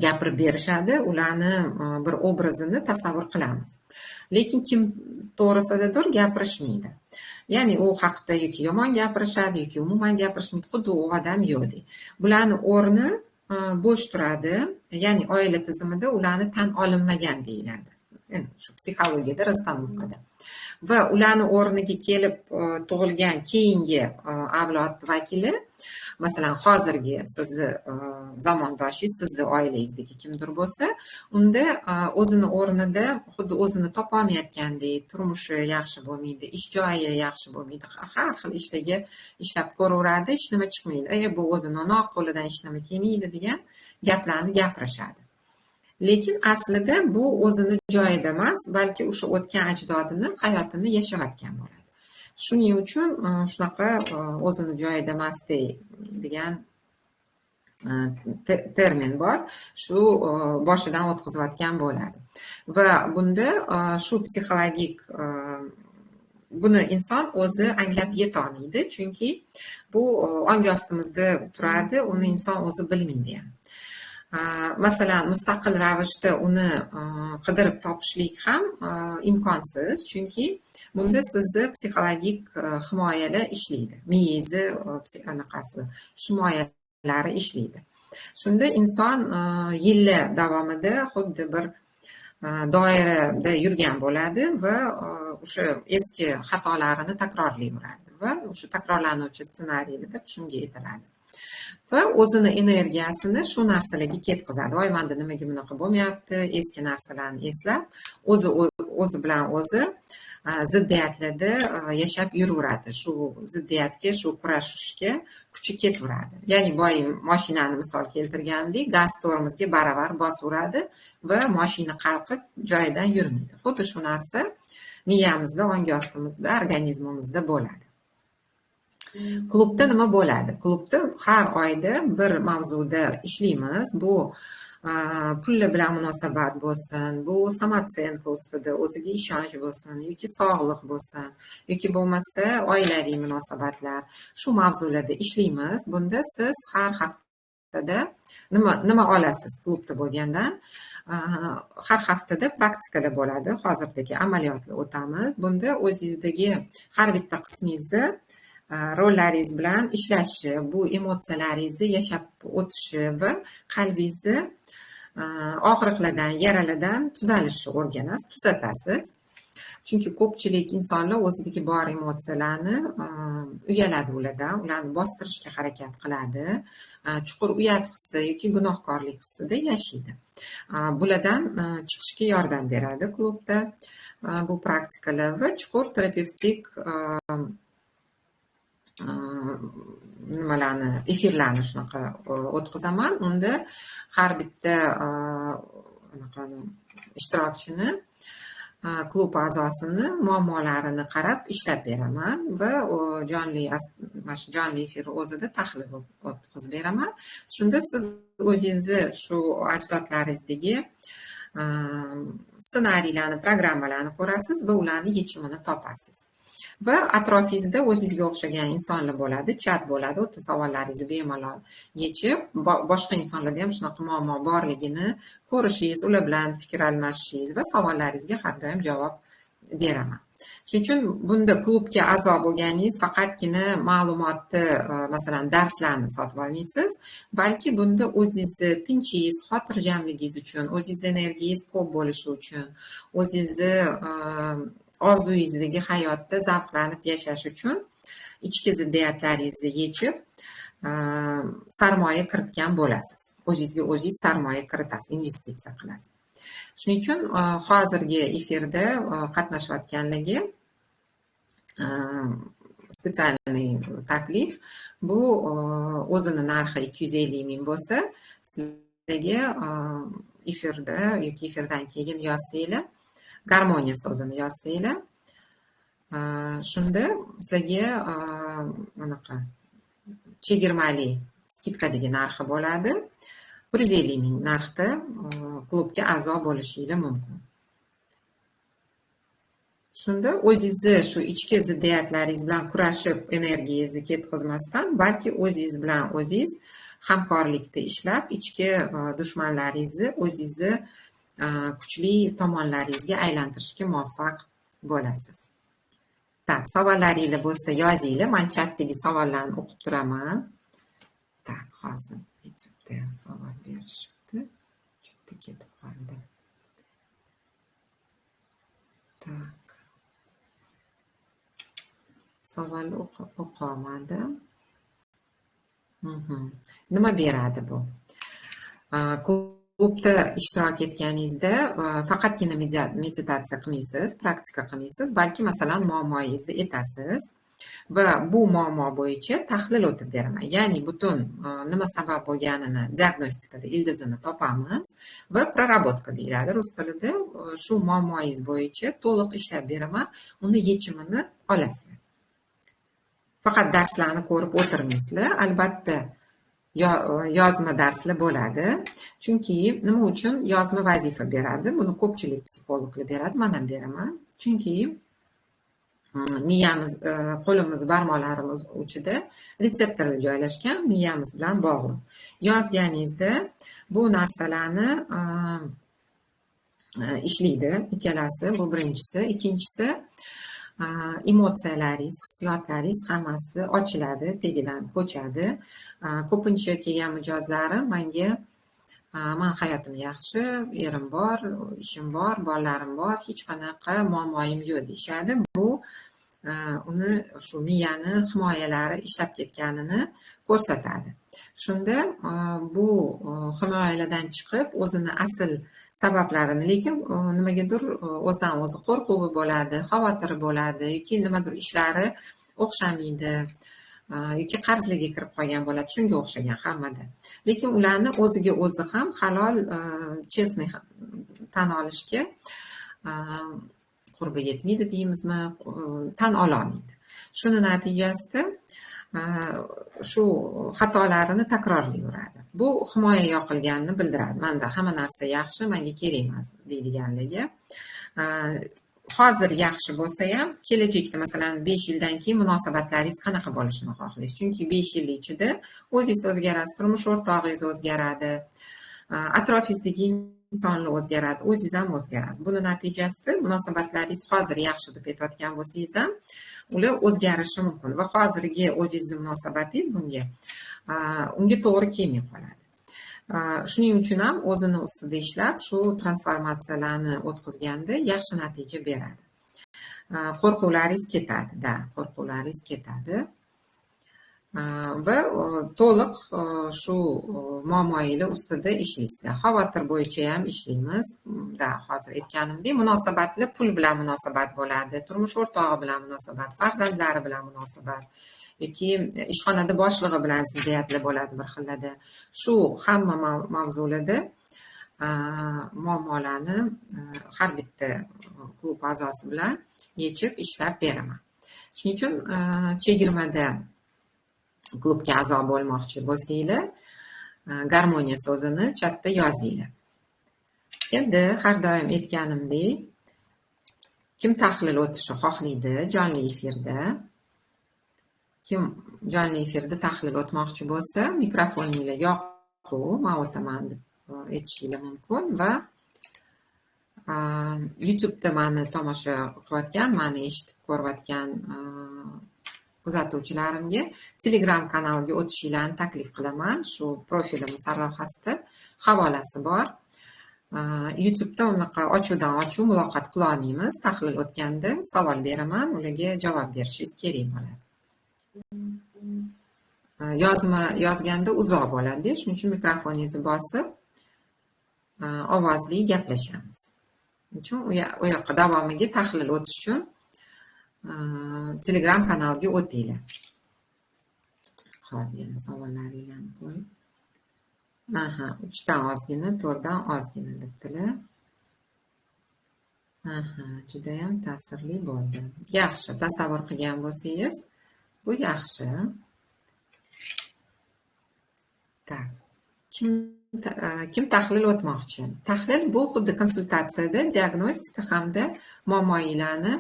Speaker 1: gapirib berishadi, ularni bir obrazini tasavvur qilamiz. Lekin kim to'g'risidadir gapirishmaydi. Ya'ni u haqida yoki yomon gapirishadi yoki umuman gapirishmaydi, xuddi u odam yo'qdek. Bularni o'rni bo'sh turadi, ya'ni oila tizimida ularni tan olinmagan deyiladi. Shu psixologiyada, rastanovkada. Va ularni o'rniga kelib tug'ilgan keyingi avlod vakili, masalan, hozirgi sizni zamondoshingiz, sizni oilangizdagi kimdir bo'lsa, unda o'zini o'rnida xuddi o'zini topolmayotgandek, turmushi yaxshi bo'lmaydi, ish joyi yaxshi bo'lmaydi, har xil ishlarga ishlab ko'raveradi, hech nima chiqmaydi. Bu o'zi no'noq, qo'lidan hech nima kelmaydi degan gaplarni gapirishadi. Lekin aslida bu o'zini joyida emas, balki o'sha o'tgan ajdodini hayotini yashayotgan bo'ladi. Shuning uchun shunaqa o'zini joyida emas degan termin bor. Shu boshidan o'tkazayotgan bo'ladi. Va bunda shu psixologik buni inson o'zi anglab yetolmaydi, chunki bu ongi ostimizda turadi, uni inson o'zi bilmaydi ham. Masalan, mustaqil ravishda uni qidirib topishlik ham imkonsiz, chunki bunda sizni psixologik himoyalar ishlaydi, miyangizni anaqasi himoyalari ishlaydi. Shunda inson yillar davomida xuddi bir doirada yurgan bo'ladi va o'sha eski xatolarini takrorlayveradi va o'sha takrorlanuvchi ssenariylar deb shunga aytiladi. Va o'zini energiyasini shu narsalarga ketkazadi. Voy, menda nimaga bunaqa bo'lmayapti, eski narsalarni eslab, o'zi bilan o'zi ziddiyatlarda yashab yuraveradi. Shu ziddiyatga, shu kurashishga kuchi ketaveradi. Ya'ni boya mashinani misol keltirgandek, gaz tormozga baravar bosaveradi va mashina qalqib joyidan yurmaydi. Xuddi shu narsa miyamizda, ongi ostimizda, organizmimizda bo'ladi. Klubda nima bo'ladi? Klubda har oyda bir mavzuda ishlaymiz. Bu pullar bilan munosabat bo'lsin, bu samotsenka ustida o'ziga ishonch bo'lsin, yoki sog'liq bo'lsin, yoki bo'lmasa oilaviy munosabatlar. Shu mavzularda ishlaymiz. Bunda siz har haftada nima olasiz klubda bo'lgandan? Har haftada praktikalar bo'ladi. Hozirdagi amaliyotlar o'tamiz. Bunda o'zingizdagi har bitta qismingizni rollaringiz bilan ishlashi, bu emotsiyalaringizni yashab o'tishi va qalbingizni og'riqlardan, yaralardan tuzalishni o'rganasiz, tuzatasiz. Chunki ko'pchilik insonlar o'zidagi bor emotsiyalarni uyaladi ularni bostirishga harakat qiladi, chuqur uyat hissi yoki gunohkorlik hissida yashaydi. Bulardan chiqishga yordam beradi klubda bu praktikalar va chuqur terapevtik nimalarni, efirlarni shunaqa o'tkazaman. Unda har bitta ishtirokchini, klub a'zosini muammolarini qarab ishlab beraman va jonli efir o'zida tahlil o'tkazib beraman. Shunda siz o'zingizni shu ajdodlaringizdagi ssenariylarni, programmalarni ko'rasiz va ularni yechimini topasiz. Va atrofingizda o'zingizga o'xshagan insonlar bo'ladi, chat bo'ladi. O'ta savollaringizni bemalol yechib, boshqa insonlarda ham shunaqa muammo borligini ko'rishingiz, ular bilan fikr almashishingiz va savollaringizga har doim javob beraman. Shuning uchun bunda klubga a'zo bo'lganingiz faqatgina ma'lumotni, masalan, darslarni sotib olmaysiz, balki bunda o'zingizni tinchingiz, xotirjamligingiz uchun, o'zingizni energiyangiz ko'p bo'lishi uchun, o'zingizni orzuyingizdagi hayotda zavqlanib yashash uchun ichki ziddiyatlaringizni yechib sarmoya kiritgan bo'lasiz. O'zingizga o'zingiz sarmoya kiritasiz, investitsiya qilasiz. Shuning uchun hozirgi efirda qatnashayotganlarga spetsialniy taklif, bu o'zini narxi 250 ming bo'lsa, sizlarga efirda yoki efirdan keyin yozsanglar, garmoniya so'zini yozsanglar, shunda sizlarga anaqa chegirmali skidkadagi narxi bo'ladi. 150 ming narxda klubga a'zo bo'lishingiz mumkin. Shunda o'zingizni shu ichki ziddiyatlaringiz bilan kurashib, energiyangizni ketkazmasdan, balki o'zingiz bilan o'zingiz hamkorlikda ishlab, ichki dushmanlaringizni o'zingizni kuchli tomonlaringizga aylantirishga muvaffaq bo'lasiz. Tak, savollaringiz bo'lsa yozinglar, men chatdagi savollarni o'qib turaman. Tak, hozir bitta savol berishibdi. Chutda ketib qoldi. Tak. Savol o'qolmadim. Nima beradi bu? Klubda ishtirok etganingizda faqatgina meditatsiya qilmaysiz, praktika qilmaysiz, balki masalan muammoyingizni aytasiz. va bu muammo bo'yicha tahlil o'tib beraman. Ya'ni butun nima sabab bo'lganini diagnostikada ildizini topamiz va prarabotka deyiladi rus tilida. Shu muammoingiz bo'yicha to'liq ishlab beraman, uni yechimini olasizlar. Faqat darslarni ko'rib o'tirmaysizlar. Albatta yozma darslar bo'ladi. Chunki nima uchun yozma vazifa beradi? Buni ko'pchilik psixologlar beradi, men ham beraman. Chunki miyamiz, qo'limiz barmoqlarimiz uchida retseptorlar joylashgan, miyamiz bilan bog'liq. Yozganingizda bu narsalarni ishlaydi, ikkalasi, bu birinchisi. Ikkinchisi, emotsiyalaringiz, hissiyotlaringiz hammasi ochiladi, tegidan ko'chadi. Ko'pincha kelgan mijozlarim menga men hayotim yaxshi, erim bor, ishim bor, bolalarim bor, hech qanaqa muammoim yo'q deyishadi. Bu uni shu miyani himoyalari ishlab ketganini ko'rsatadi. Shunda bu himoyalardan chiqib o'zini asl sabablarini, lekin nimagadir o'zidan o'zi qo'rquvi bo'ladi, xavotiri bo'ladi yoki nimadir ishlari o'xshamaydi yoki qarzlarga kirib qolgan bo'ladi, shunga o'xshagan hammada. Lekin ularni o'ziga o'zi ham halol, chestniy tan olishga qurbi yetmaydi deymizmi, tan ololmaydi. Shuni natijasida shu xatolarini takrorlayveradi. Bu himoya yoqilganini bildiradi. Menda hamma narsa yaxshi, menga kerak emas deydiganligi. Hozir yaxshi bo'lsa ham, kelajakda masalan 5 yildan keyin munosabatlaringiz qanaqa bo'lishini xohlaysiz? Chunki 5 yil ichida o'zingiz o'zgarasiz, turmush o'rtog'ingiz o'zgaradi, atrofingizdagi insonlar o'zgaradi, o'zingiz ham o'zgarasiz. Buni natijasida munosabatlaringiz hozir yaxshi deb aytayotgan bo'lsangiz ham, ular o'zgarishi mumkin va hozirgi o'zingizning munosabatingiz unga to'g'ri kelmay qoladi. Shuning uchun ham o'zini ustida ishlab, shu transformatsiyalarni o'tkazganda yaxshi natija beradi. Qo'rquvlaringiz ketadi, qo'rquvlaringiz ketadi. Va to'liq shu muammolar ustida ishlaysizlar. Xavotir bo'yicha ham ishlaymiz. Hozir aytganimdek, munosabatlar pul bilan munosabat bo'ladi, turmush o'rtog'i bilan munosabat, farzandlari bilan munosabat yoki ishxonada boshlig'i bilan ziddiyatlar bo'ladi bir xillarda. Shu hamma mavzularda muammolarni har bitta klub a'zosi bilan yechib ishlab beraman. Shuning uchun chegirmada klubga a'zo bo'lmoqchi bo'lsanglar, garmoniya so'zini chatda yozinglar. Endi har doim aytganimdek, kim tahlil o'tishni xohlaydi jonli efirda, kim jonli efirda tahlil o'tmoqchi bo'lsa, mikrofoninglar yoqib, men o'taman deb aytishinglar mumkin va YouTube'da meni tomosha qilayotgan, meni eshitib ko'rayotgan kuzatuvchilarimga Telegram kanaliga o'tishinglarni taklif qilaman. Shu profilimiz sarlavhasida havolasi bor. YouTube'da unaqa ochuvdan ochuv muloqot qila olmaymiz. Tahlil o'tganda savol beraman, ularga javob berishingiz kerak bo'ladi. Yozganda uzoq bo'ladi, shuning uchun mikrofoningizni bosib ovozli gaplashamiz. Uchun u yoqqa davomiga tahlil o'tish uchun Telegram kanaliga o'tinglar. Hozir yana savollaringizni qo'yib. 3 dan ozgina, 4 dan ozgina debdilar. Juda ham ta'sirli bo'ldi. Yaxshi, tasavvur qilgan bo'lsangiz, bu yaxshi. Kim tahlil o'tmoqchi? Tahlil bu xuddi konsultatsiyada diagnostika hamda muammolarni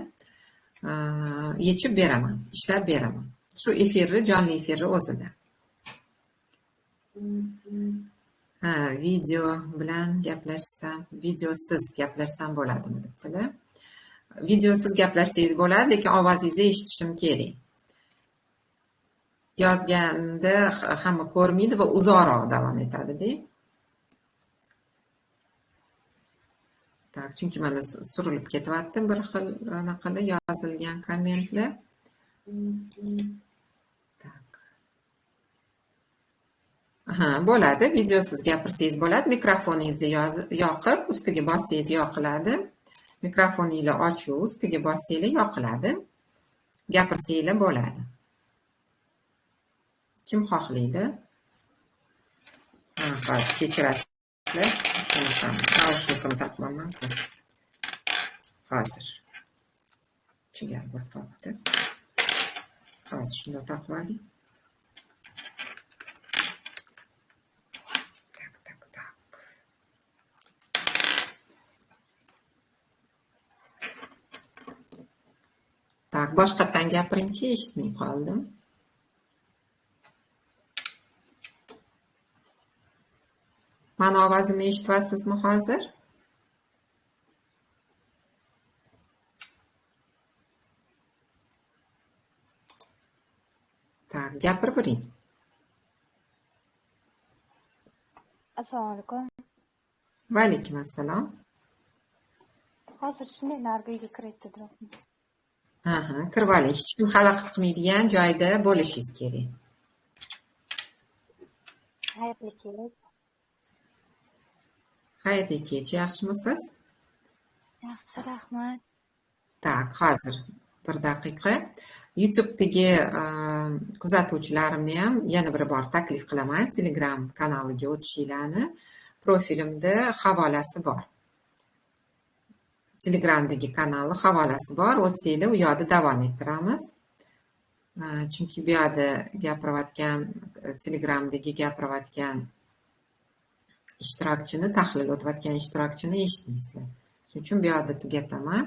Speaker 1: yechib beraman, ishlab beraman. Shu efirni, jonli efirni o'zida. Video bilan gaplashsam, videosiz gaplashsam bo'ladimi debdilar. Videosiz gaplashsangiz bo'ladi, lekin ovozingizni eshitishim kerak. Yozganda hamma ko'rmaydi va uzoqroq davom etadi-da. Chunki mana surilib ketyapti bir xil anaqalar yozilgan kommentlar. Bo'ladi, videosiz gapirsangiz bo'ladi. Mikrofoningizni yoqib, ustiga bossangiz yoqiladi. Mikrofoningizni ochuv, ustiga bossanglar yoqiladi. gapirsanglar bo'ladi. Kim xohlaydi? Hozir kechirasizlar. Naushnikimni taqmayman-ku. Hozir. Chigal bo'lib qolibdi. Hozir shunday taqib oling. Tak, boshqatdan gapiringchi, eshitmay qoldim. Mani ovozimni eshityapsizmi hozir? Tak, gapirib bering.
Speaker 2: Assalomu alaykum.
Speaker 1: Va alaykum assalom.
Speaker 2: Hozir shunday narigi uyga kirayotdi turibman.
Speaker 1: Kirib oling. Hech kim xalaqit qilmaydigan joyda bo'lishingiz kerak.
Speaker 2: Xayrli kech.
Speaker 1: Xayrli kech, yaxshimisiz?
Speaker 2: Yaxshi, rahmat.
Speaker 1: Tak, hozir bir daqiqa. YouTube'dagi kuzatuvchilarimni ham yana bir bor taklif qilaman. Telegram kanaliga o'tishinglarni. Profilimda havolasi bor. Telegramdagi kanalni havolasi bor. O'tsanglar, u yoqda davom ettiramiz. Chunki bu yoqda gapirayotgan, Telegramdagi gapirayotgan ishtirokchini, tahlil o'tayotgan ishtirokchini eshitmaysizlar. Shuning uchun bu yoqda tugataman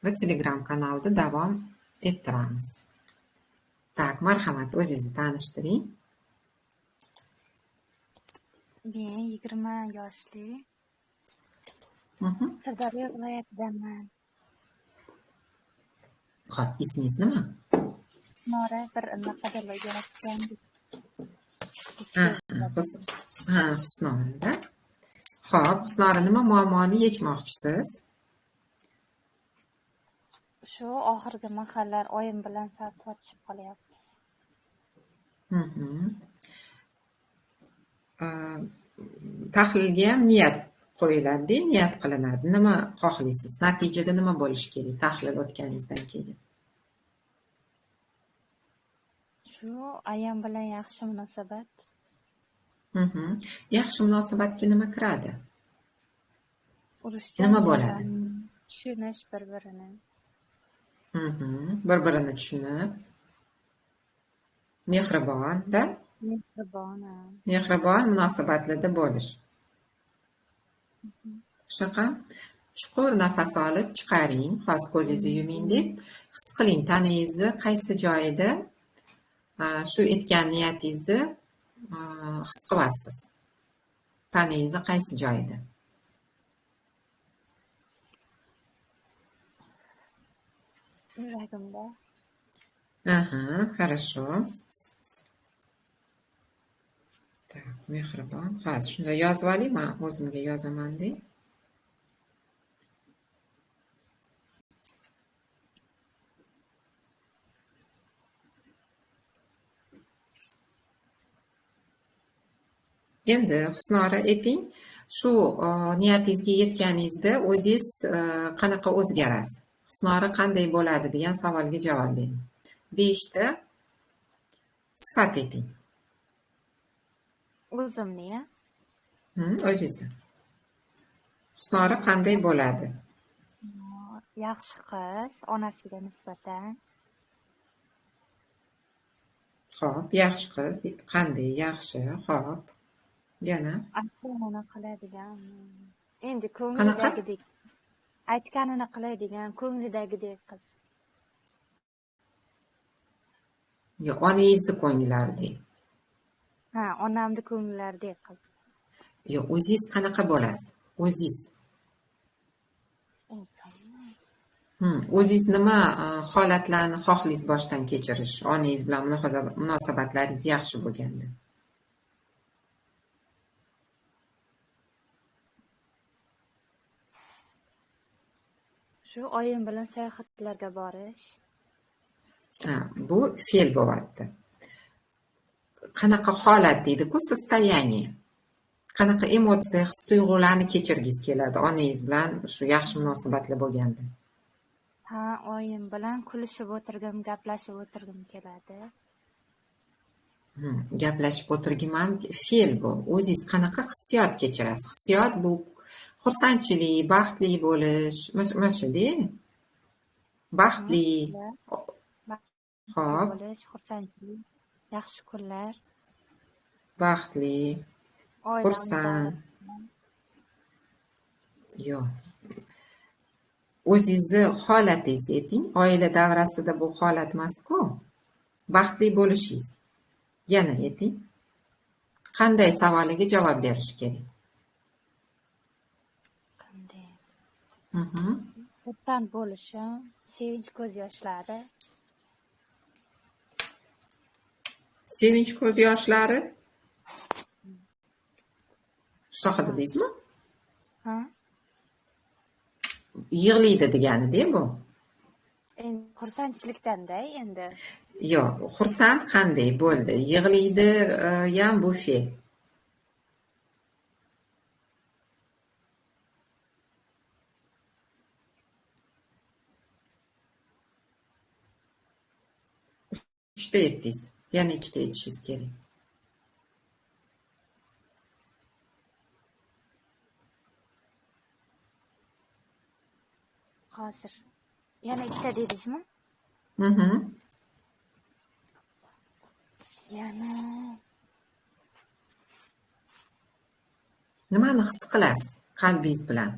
Speaker 1: va Telegram kanalida davom ettiramiz. Tak, marhamat, o'zingizni tanishtiring.
Speaker 2: Men 20 yoshli. Sirdaryo viloyatidaman.
Speaker 1: Xo'p, ismingiz nima?
Speaker 2: Nora bir qidirib yaratgan.
Speaker 1: Husnora. Xo'p, Husnora, nima muammoni yechmoqchisiz?
Speaker 2: Shu oxirgi mahallar oyim bilan sal tortishib qolyapmiz.
Speaker 1: Tahlilga ham niyat qo'yiladi, niyat qilinadi. Nima xohlaysiz? Natijada nima bo'lishi kerak tahlil o'tganingizdan keyin?
Speaker 2: Shu ayam bilan yaxshi munosabat.
Speaker 1: Yaxshi munosabatga nima kiradi?
Speaker 2: Urushgan
Speaker 1: Nima bo'ladi?
Speaker 2: Tushunish bir-birini.
Speaker 1: Bir-birini tushunib, mehribon-da? Mehribon munosabatlarda bo'lish. Shunaqa. Chuqur nafas olib chiqaring, hozir ko'zingizni yuming deb his qiling, taningizni qaysi joyida shu etgan niyatingizni his qilyapsiz. Taningizni qaysi joyida?
Speaker 2: Yuragimda.
Speaker 1: Хорошо. Так, mehribon. Hozir shunday yozib oling, men o'zimga yozaman deb. Endi Husnora, ayting, shu niyatingizga yetganingizda o'zingiz qanaqa o'zgarasiz? Husnora qanday bo'ladi degan savolga javob bering. 5 ta sifat ayting.
Speaker 2: O'zimni-ya?
Speaker 1: O'zingizni. Husnora qanday bo'ladi?
Speaker 2: Yaxshi qiz, onasiga nisbatan.
Speaker 1: Xo'p, yaxshi qiz, qanday yaxshi, xo'p. Yana
Speaker 2: Aytganini qiladigan. Endi ko'nglidagidek. Aytganini qiladigan, ko'nglidagidek qiz.
Speaker 1: Yo, onangizni ko'nglaridek.
Speaker 2: Onamni ko'nglaridek qiz.
Speaker 1: Yo, o'zingiz qanaqa bo'lasiz? O'zingiz. O'zingiz nima holatlarni xohlaysiz boshdan kechirish? Onangiz bilan munosabatlaringiz yaxshi bo'lganda.
Speaker 2: Shu oyim bilan sayohatlarga borish.
Speaker 1: Bu fe'l bo'lyapti. Qanaqa holat deydi-ku, состояние. Qanaqa emotsiya, his-tuyg'ularni kechirgingiz keladi onangiz bilan shu yaxshi munosabatlar bo'lganda?
Speaker 2: Ha, oyim bilan kulishib o'tirgim, gaplashib o'tirgim keladi.
Speaker 1: Gaplashib o'tirgim fe'l bu. O'zingiz qanaqa hissiyot kechirasiz? Hissiyot bu xursandchilik, baxtli bo'lish, mana shu-da. Baxtli.
Speaker 2: Shunday baxtli
Speaker 1: Xo'p,
Speaker 2: bo'lish, xursandchilik, yaxshi kunlar,
Speaker 1: baxtli,
Speaker 2: oilamiz
Speaker 1: xursand.
Speaker 2: davrasida.
Speaker 1: Yo'q. O'zingizni holatingizni ayting. Oila davrasida bu holat emas-ku. Baxtli bo'lishingiz. Yana ayting. Qanday savoliga javob berish kerak?
Speaker 2: Qanday?
Speaker 1: Mhm.
Speaker 2: Xursand bo'lishim, sevinch ko'z yoshlari.
Speaker 1: Sevinch ko'z yoshlari. Shunaqa dedingizmi?
Speaker 2: Ha?
Speaker 1: Yig'laydi degani-da bu.
Speaker 2: Endi xursandchilikdan-da endi.
Speaker 1: Yo'q, xursand qanday bo'ldi? Yig'laydi ham bu fe'l. Uchta aytdingiz. Yana ikkita aytishingiz kerak.
Speaker 2: Hozir. Yana ikkita dedingizmi?
Speaker 1: Mhm.
Speaker 2: Yana
Speaker 1: Nimani his qilasiz qalbingiz bilan?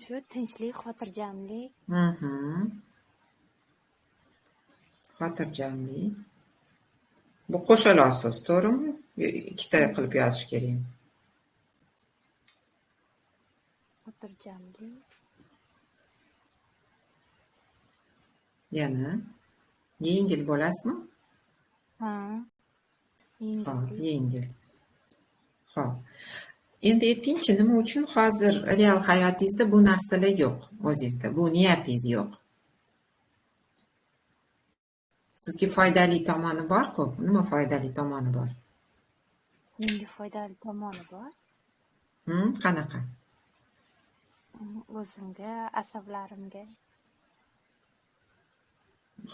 Speaker 2: shu tinchlik, xotirjamlik.
Speaker 1: Mhm. Xotirjamlik. Bu qo'shaloq so'z, to'g'rimi? Ikkita qilib yozish kerakmi?
Speaker 2: Xotirjamlik.
Speaker 1: Yana yengil bo'lasizmi?
Speaker 2: Ha.
Speaker 1: Xo'p,
Speaker 2: Yengillik.
Speaker 1: yengil. Xo'p. Endi aytingchi, nima uchun hozir real hayotingizda bu narsalar yo'q o'zingizda? Bu niyatingiz yo'q. Sizga foydali tomoni bor-ku. Nima foydali tomoni bor?
Speaker 2: Menga foydali tomoni bor.
Speaker 1: Qanaqa?
Speaker 2: O'zimga, asablarimga.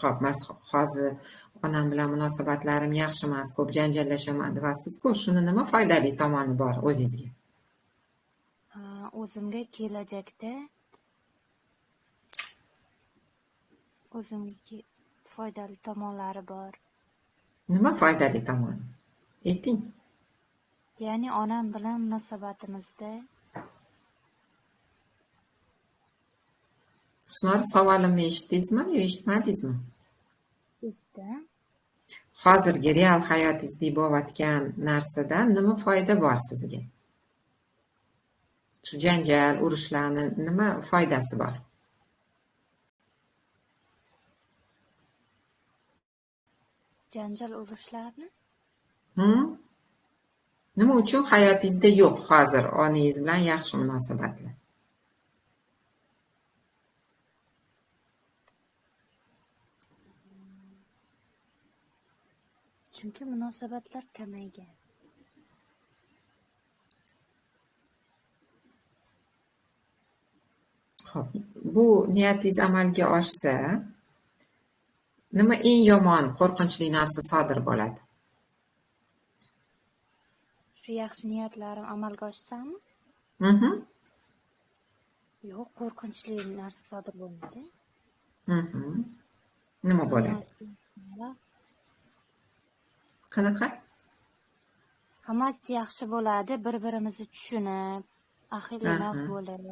Speaker 1: Xo'p, mas hozir onam bilan munosabatlarim yaxshi emas, ko'p janjallashaman deyapsiz-ku. Shuni nima foydali tomoni bor o'zingizga?
Speaker 2: O'zimga kelajakda o'zimga foydali tomonlari bor.
Speaker 1: Nima foydali tomoni? Ayting.
Speaker 2: Ya'ni onam bilan munosabatimizda
Speaker 1: Husnor, savolimni eshitdingizmi yo eshitmadingizmi?
Speaker 2: eshitdim.
Speaker 1: Hozirgi real hayotingizda bo'layotgan narsadan nima foyda bor sizga? Shu janjal, urushlarni nima foydasi bor?
Speaker 2: Janjal, urushlarni
Speaker 1: Nima uchun hayotingizda yo'q hozir onangiz bilan yaxshi munosabatlar?
Speaker 2: chunki munosabatlar kamaygan.
Speaker 1: Xo'p, bu niyatingiz amalga oshsa, nima eng yomon, qo'rqinchli narsa sodir bo'ladi?
Speaker 2: Shu yaxshi niyatlarim amalga oshsami? Yo'q, qo'rqinchli narsa sodir bo'lmaydi.
Speaker 1: Nima bo'ladi? Qanaqa?
Speaker 2: Hammasi yaxshi bo'ladi, bir-birimizni tushunib, ahil-inoq bo'lib.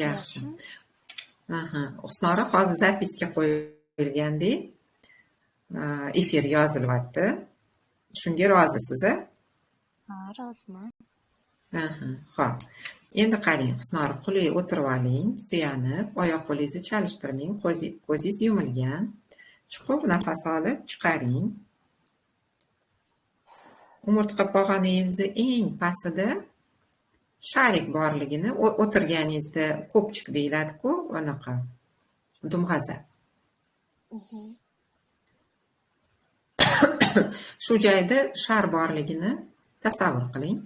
Speaker 1: Yaxshi. Husnora, hozir zapiska qo'yilganda efir yozilyapti. Shunga rozisiz-a?
Speaker 2: Ha, roziman.
Speaker 1: Xo'p. Endi qarang, Husnora, qulay o'tirib oling, suyanib, oyoq qo'lingizni chalishtirmang, ko'zingiz yumilgan. Chuqur nafas olib chiqaring. Umurtqa pog'onangizni eng pastida sharik borligini, o'tirganingizda ko'pchik deyiladi-ku, anaqa dumg'aza. Shu joyda shar borligini tasavvur qiling.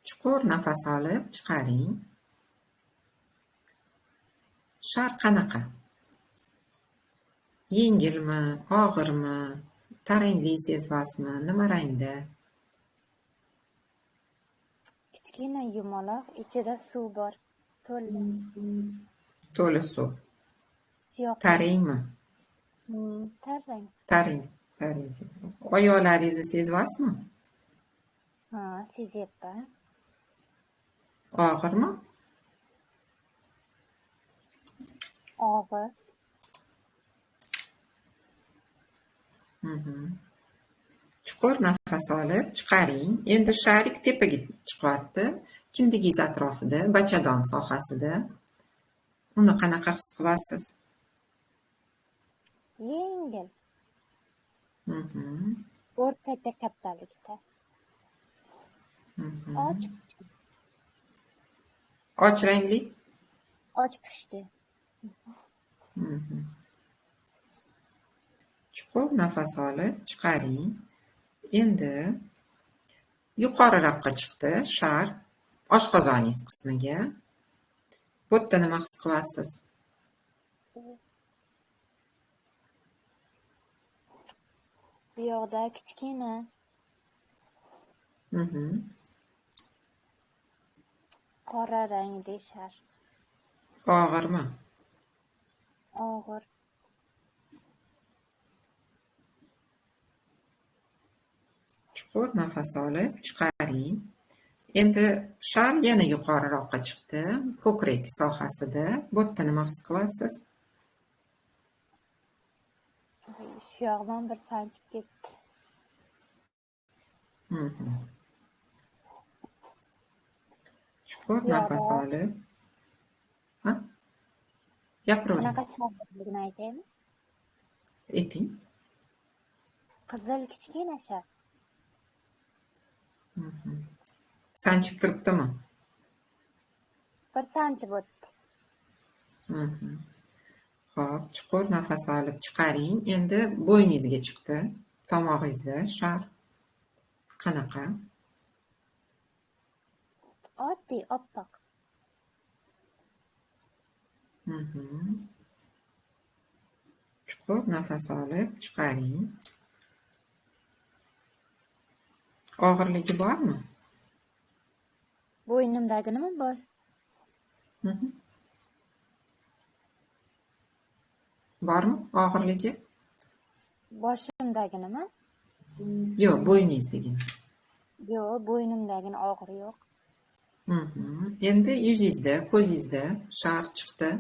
Speaker 1: Chuqur nafas olib chiqaring. Shar qanaqa? Yengilmi, og'irmi, tarangli sezasizmi, nima rangda?
Speaker 2: Kichkina yumaloq, ichida suv bor. To'la.
Speaker 1: To'la suv.
Speaker 2: Siyoh.
Speaker 1: Taringmi?
Speaker 2: Tarang.
Speaker 1: Taring sezasiz. Oyoqlaringizni sezasizmi?
Speaker 2: Ha, sezyapman.
Speaker 1: Og'irmi?
Speaker 2: Og'ir.
Speaker 1: Chuqur nafas olib chiqaring. Endi sharik tepaga chiqyapti. Kindigingiz atrofida, bachadon sohasida. Uni qanaqa his qilasiz?
Speaker 2: Yengil. O'rtacha kattalikda.
Speaker 1: Och rangli?
Speaker 2: Och pushti.
Speaker 1: Chuqur nafas olib chiqaring. Endi yuqoriroqqa chiqdi shar oshqozoningiz qismiga. Bu yerda nima his qilasiz?
Speaker 2: Bu yoqda kichkina. Qora rangli shar.
Speaker 1: Og'irmi?
Speaker 2: Og'ir.
Speaker 1: Chuqur nafas olib chiqaring. Endi shar yana yuqoriroqqa chiqdi. Ko'krak sohasida. Bu yerda nima his qilasiz?
Speaker 2: Shu yoqdan bir sanchib ketdi.
Speaker 1: Chuqur nafas olib. Ha? Gapiravering.
Speaker 2: Qanaqa sharligini aytaymi?
Speaker 1: Ayting.
Speaker 2: Qizil kichkina shar.
Speaker 1: Sanchib turibdimi?
Speaker 2: Bir sanchib o'tdi.
Speaker 1: Xo'p, chuqur nafas olib chiqaring. Endi bo'yningizga chiqdi. Tomog'ingizda shar. Qanaqa?
Speaker 2: Oddiy, oppoq.
Speaker 1: Chuqur nafas olib chiqaring. Og'irligi bormi?
Speaker 2: Bo'ynimdaginimi bor?
Speaker 1: Bormi og'irligi?
Speaker 2: Boshimdaginimi?
Speaker 1: Yo'q, bo'yningizdagini.
Speaker 2: Yo'q, bo'ynimdagini og'ir yo'q.
Speaker 1: Endi yuzingizda, ko'zingizda shar chiqdi.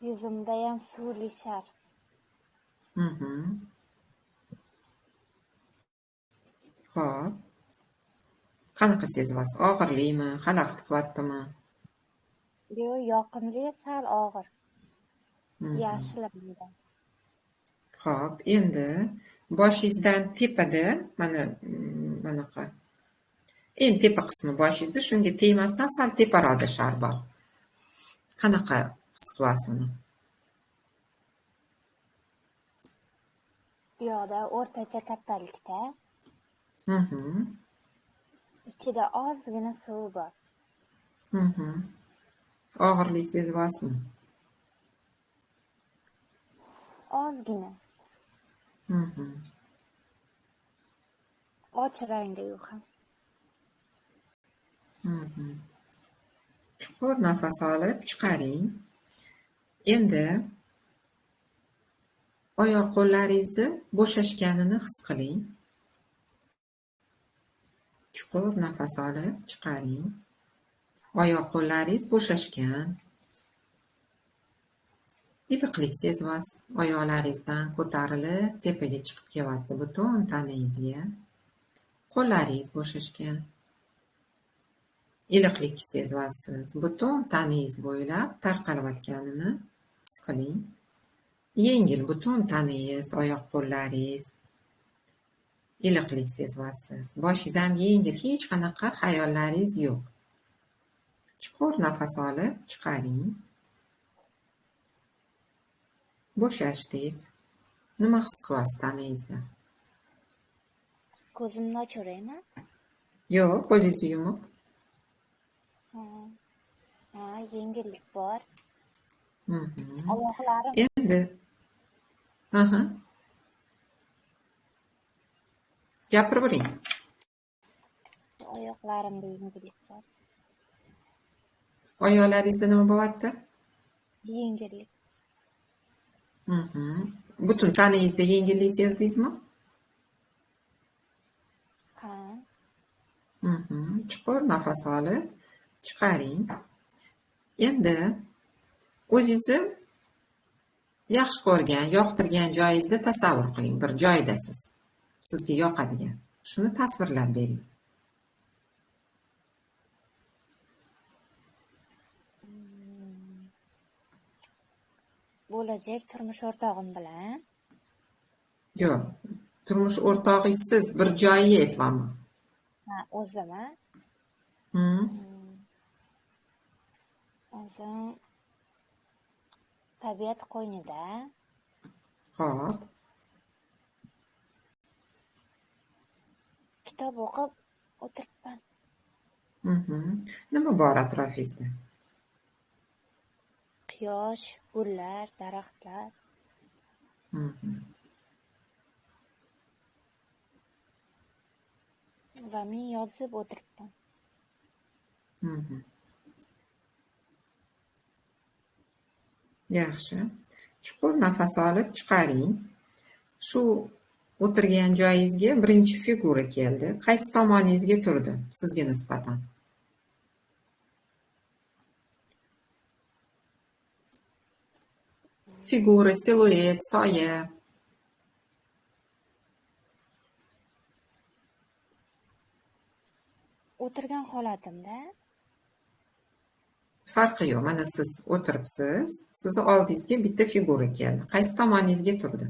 Speaker 2: Yuzimda ham suvli shar.
Speaker 1: Xo'p. Qanaqa sezyapsiz? Og'irlikmi, xalaqit qilyaptimi?
Speaker 2: Yo'q, yoqimli, sal og'ir. Yashil rangda.
Speaker 1: Xo'p, endi boshingizdan tepada manaqa. Eng tepa qismi boshingizda, shunga tegmasdan sal teparoqda shar bor. Qanaqa his qilasiz uni?
Speaker 2: Bu yoqda o'rtacha kattalikda. Ichida ozgina suv bor.
Speaker 1: Og'irlik sezyapsizmi?
Speaker 2: Ozgina. Och rangda u ham.
Speaker 1: Chuqur nafas olib chiqaring. Endi oyoq qo'llaringizni bo'shashganini his qiling. Chuqur nafas olib chiqaring. Oyoq qo'llaringiz bo'shashgan. Iliqlik sezyapsiz. Oyoqlaringizdan ko'tarilib tepaga chiqib kelyapti butun tanangizga. Qo'llaringiz bo'shashgan. Iliqlik sezyapsiz. Butun tanangiz bo'ylab tarqalayotganini his qiling. Yengil butun tanangiz, oyoq qo'llaringiz. Iliqlik sezyapsiz. Boshingiz ham yengil, hech qanaqa xayollaringiz yo'q. Chuqur nafas olib chiqaring. Bo'shashdingiz. Nima his qilyapsiz tanangizda?
Speaker 2: Ko'zimni ochiraymi?
Speaker 1: Yo'q, ko'zingizni yumib.
Speaker 2: Ha, yengillik bor.
Speaker 1: Mhm.
Speaker 2: Oyoqlarim,
Speaker 1: Endi, aha, gapiravering.
Speaker 2: oyoqlarimda yengillik bor.
Speaker 1: Oyoqlaringizda nima bo'lyapti?
Speaker 2: Yengillik.
Speaker 1: Mhm. Butun tanangizda yengillik sezdingizmi?
Speaker 2: Ha,
Speaker 1: Mhm. Chuqur nafas olib, chiqaring. Endi o'zingizni yaxshi ko'rgan, yoqtirgan joyingizda tasavvur qiling. Bir joydasiz. Sizga yoqadigan. Shuni tasvirlab bering.
Speaker 2: bo'lajak turmush o'rtog'im bilan.
Speaker 1: Yo'q, turmush o'rtog'ingizsiz bir joyiga aytyapman.
Speaker 2: Ha, o'zim-a?
Speaker 1: Hmm.
Speaker 2: O'zim tabiat qo'ynida
Speaker 1: Xo'p.
Speaker 2: kitob o'qib o'tiribman.
Speaker 1: Mhm. Nima bor atrofingizda?
Speaker 2: Quyosh, gullar, daraxtlar.
Speaker 1: Mhm.
Speaker 2: Va men yozib o'tiribman.
Speaker 1: Mhm. Yaxshi. Chuqur nafas olib chiqaring. Shu o'tirgan joyingizga birinchi figura keldi. Qaysi tomoningizga turdi sizga nisbatan? Figura, siluet, soya.
Speaker 2: O'tirgan holatimda
Speaker 1: Farqi yo'q. Mana siz o'tiribsiz. Sizni oldingizga bitta figura keldi. Qaysi tomoningizga turdi?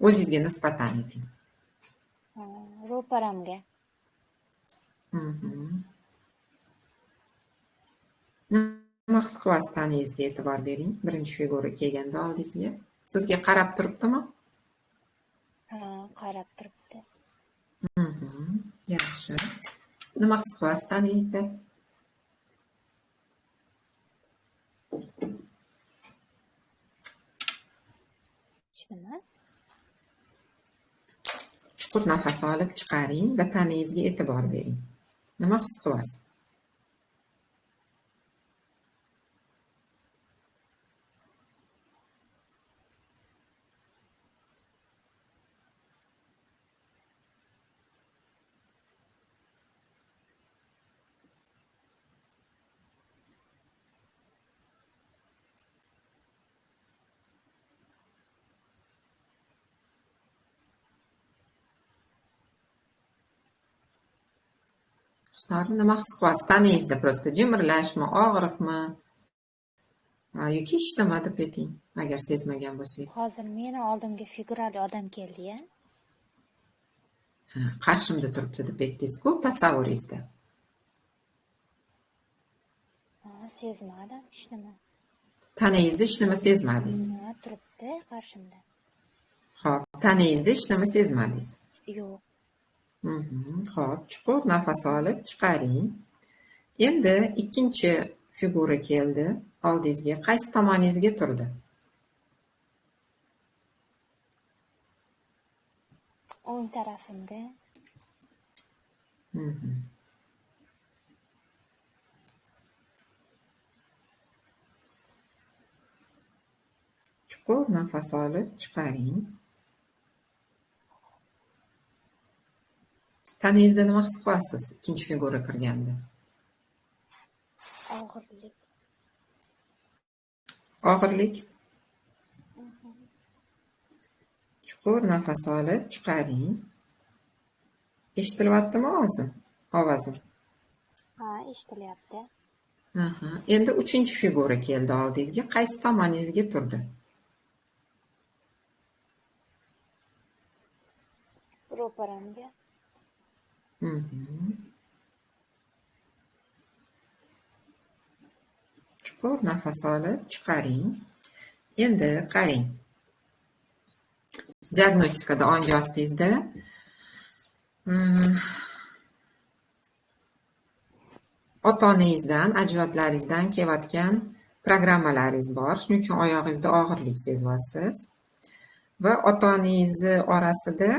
Speaker 1: O'zingizga nisbatan ayting.
Speaker 2: ro'paramga.
Speaker 1: Mhm. Nima his qilyapsiz tanangizga e'tibor bering. Birinchi figura kelganda oldingizga. Sizga qarab turibdimi?
Speaker 2: Ha, qarab turibdi.
Speaker 1: Mhm. Yaxshi. Nima his qilyapsiz tanangizda?
Speaker 2: Nima?
Speaker 1: Chuqur nafas olib chiqaring va tanangizga e'tibor bering. Nima his qilyapsiz? Husnor, nima his qilyapsiz tanangizda? Prosta jimirlashmi, og'riqmi? Yoki hech nima deb ayting, agar sezmagan bo'lsangiz.
Speaker 2: Hozir meni oldimga figurali odam keldi-ya.
Speaker 1: Qarshimda turibdi deb aytdingiz-ku tasavvuringizda.
Speaker 2: Ha, sezmadim hech nima.
Speaker 1: Tanangizda hech nima sezmadingiz.
Speaker 2: Ha, turibdi qarshimda.
Speaker 1: Xo'p, tanangizda hech nima sezmadingiz.
Speaker 2: Yo'q.
Speaker 1: Xo'p, chuqur nafas olib chiqaring. Endi ikkinchi figura keldi oldingizga. Qaysi tomoningizga turdi?
Speaker 2: O'ng tarafimga.
Speaker 1: Chuqur nafas olib chiqaring. Tanangizda nima his qilyapsiz ikkinchi figura kirganda?
Speaker 2: Og'irlik.
Speaker 1: Og'irlik. Chuqur nafas olib chiqaring. Eshitilyaptimi ovozim?
Speaker 2: Ha, eshitilyapti.
Speaker 1: Endi uchinchi figura keldi oldingizga. Qaysi tomoningizga turdi?
Speaker 2: Ro'paramga.
Speaker 1: Chuqur nafas olib chiqaring. Endi qarang. Diagnostikada ongi ostingizda Hmm, ota-onangizdan, ajdodlaringizdan kelayotgan programmalaringiz bor. Shuning uchun oyog'ingizda og'irlik sezyapsiz. Va ota-onangizni orasida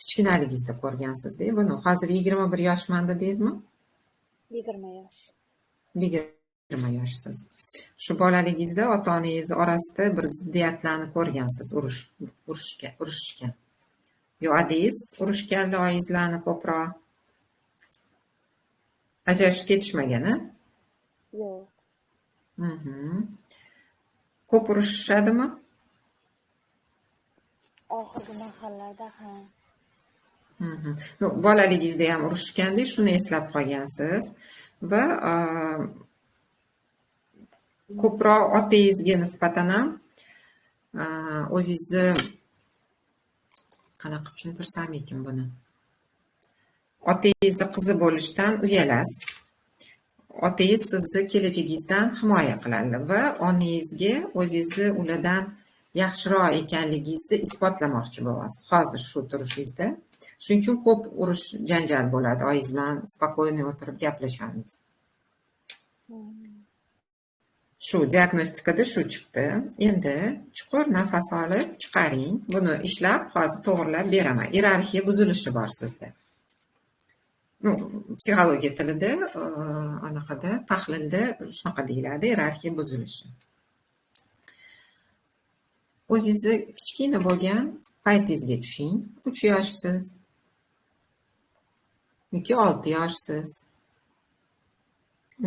Speaker 1: kichkinaligingizda ko'rgansizda buni. Hozir 21 yoshman dedingizmi?
Speaker 2: 20 yosh.
Speaker 1: 20 yoshsiz. Shu bolaligingizda ota-onangiz orasida bir ziddiyatlarni ko'rgansiz, urushishgan. Yo adingiz urushganlar oyingizlarni ko'proq ajrashib ketishmagan, a?
Speaker 2: Yo'q.
Speaker 1: Ko'p urushishadimi?
Speaker 2: Oxirgi mahallarda ham.
Speaker 1: Bolaligingizda ham urushgandek, shuni eslab qolgansiz va ko'proq otangizga nisbatan ham o'zingizni qanaqa tushuntirsam ekan buni? Otangizni qizi bo'lishdan uyalasiz. Otangiz sizni kelajagingizdan himoya qiladi va onangizga o'zingizni ulardan yaxshiroq ekanligingizni isbotlamoqchi bo'lasiz. Hozir shu turishingizda. Shuning uchun ko'p urush, janjal bo'ladi. Oyingiz bilan spokойно o'tirib gaplashamiz. Shu diagnostikada shu chiqdi. Endi chuqur nafas olib chiqaring. Buni ishlab, hozir to'g'rilab beraman. Iyerarxiya buzilishi bor sizda. Psixologiya tilida, anaqada, tahlilda shunaqa deyiladi, iyerarxiya buzilishi. O'zingizni kichkina bo'lgan paytingizga tushing. 3 yoshsiz yoki 6 yoshsiz.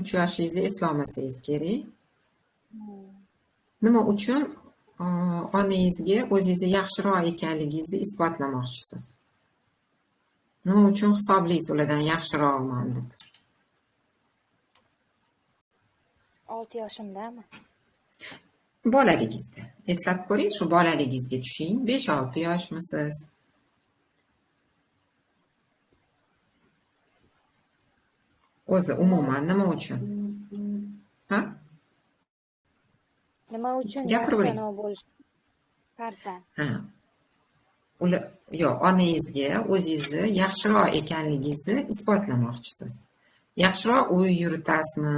Speaker 1: 3 yoshingizni eslolmasangiz kerak. Nima uchun onangizga o'zingizni yaxshiroq ekanligingizni isbotlamoqchisiz? Nima uchun hisoblaysiz ulardan yaxshiroqman deb?
Speaker 2: 6 yoshimdami?
Speaker 1: Bolaligingizda. Eslab ko'ring, shu bolaligingizga tushing. 5-6 yoshmisiz? O'zi umuman nima uchun? Ha?
Speaker 2: Nima uchun
Speaker 1: Gapiravering.
Speaker 2: yaxshi bo'lish farzand?
Speaker 1: Ha. Onangizga o'zingizni yaxshiroq ekanligingizni isbotlamoqchisiz. Yaxshiroq uy yuritasizmi,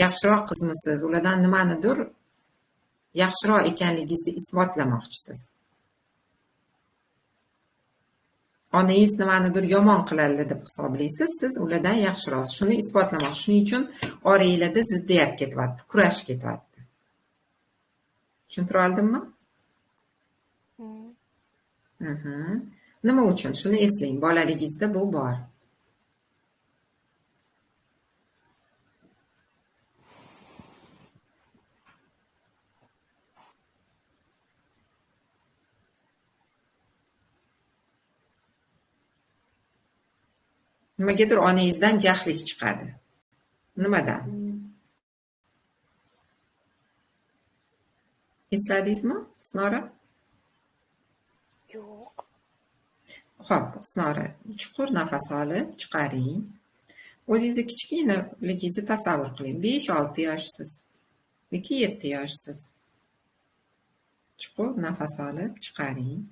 Speaker 1: yaxshiroq qizmisiz, ulardan nimanidir yaxshiroq ekanligingizni isbotlamoqchisiz. Onangiz nimanidir yomon qiladi deb hisoblaysiz, siz ulardan yaxshiroqsiz. Shuni isbotlamoqchi. Shuning uchun oranglarda ziddiyat ketyapti, kurash ketyapti. Tushuntira oldimmi? Nima uchun? Shuni eslang, bolaligingizda bu bor. Nimagadir onangizdan jahlingiz chiqadi. Nimadan? Esladingizmi, Husnora?
Speaker 2: Yo'q.
Speaker 1: Xo'p, Husnora, chuqur nafas olib chiqaring. O'zingizni kichkinaligingizni tasavvur qiling. 5-6 yoshsiz yoki 7 yoshsiz. Chuqur nafas olib chiqaring.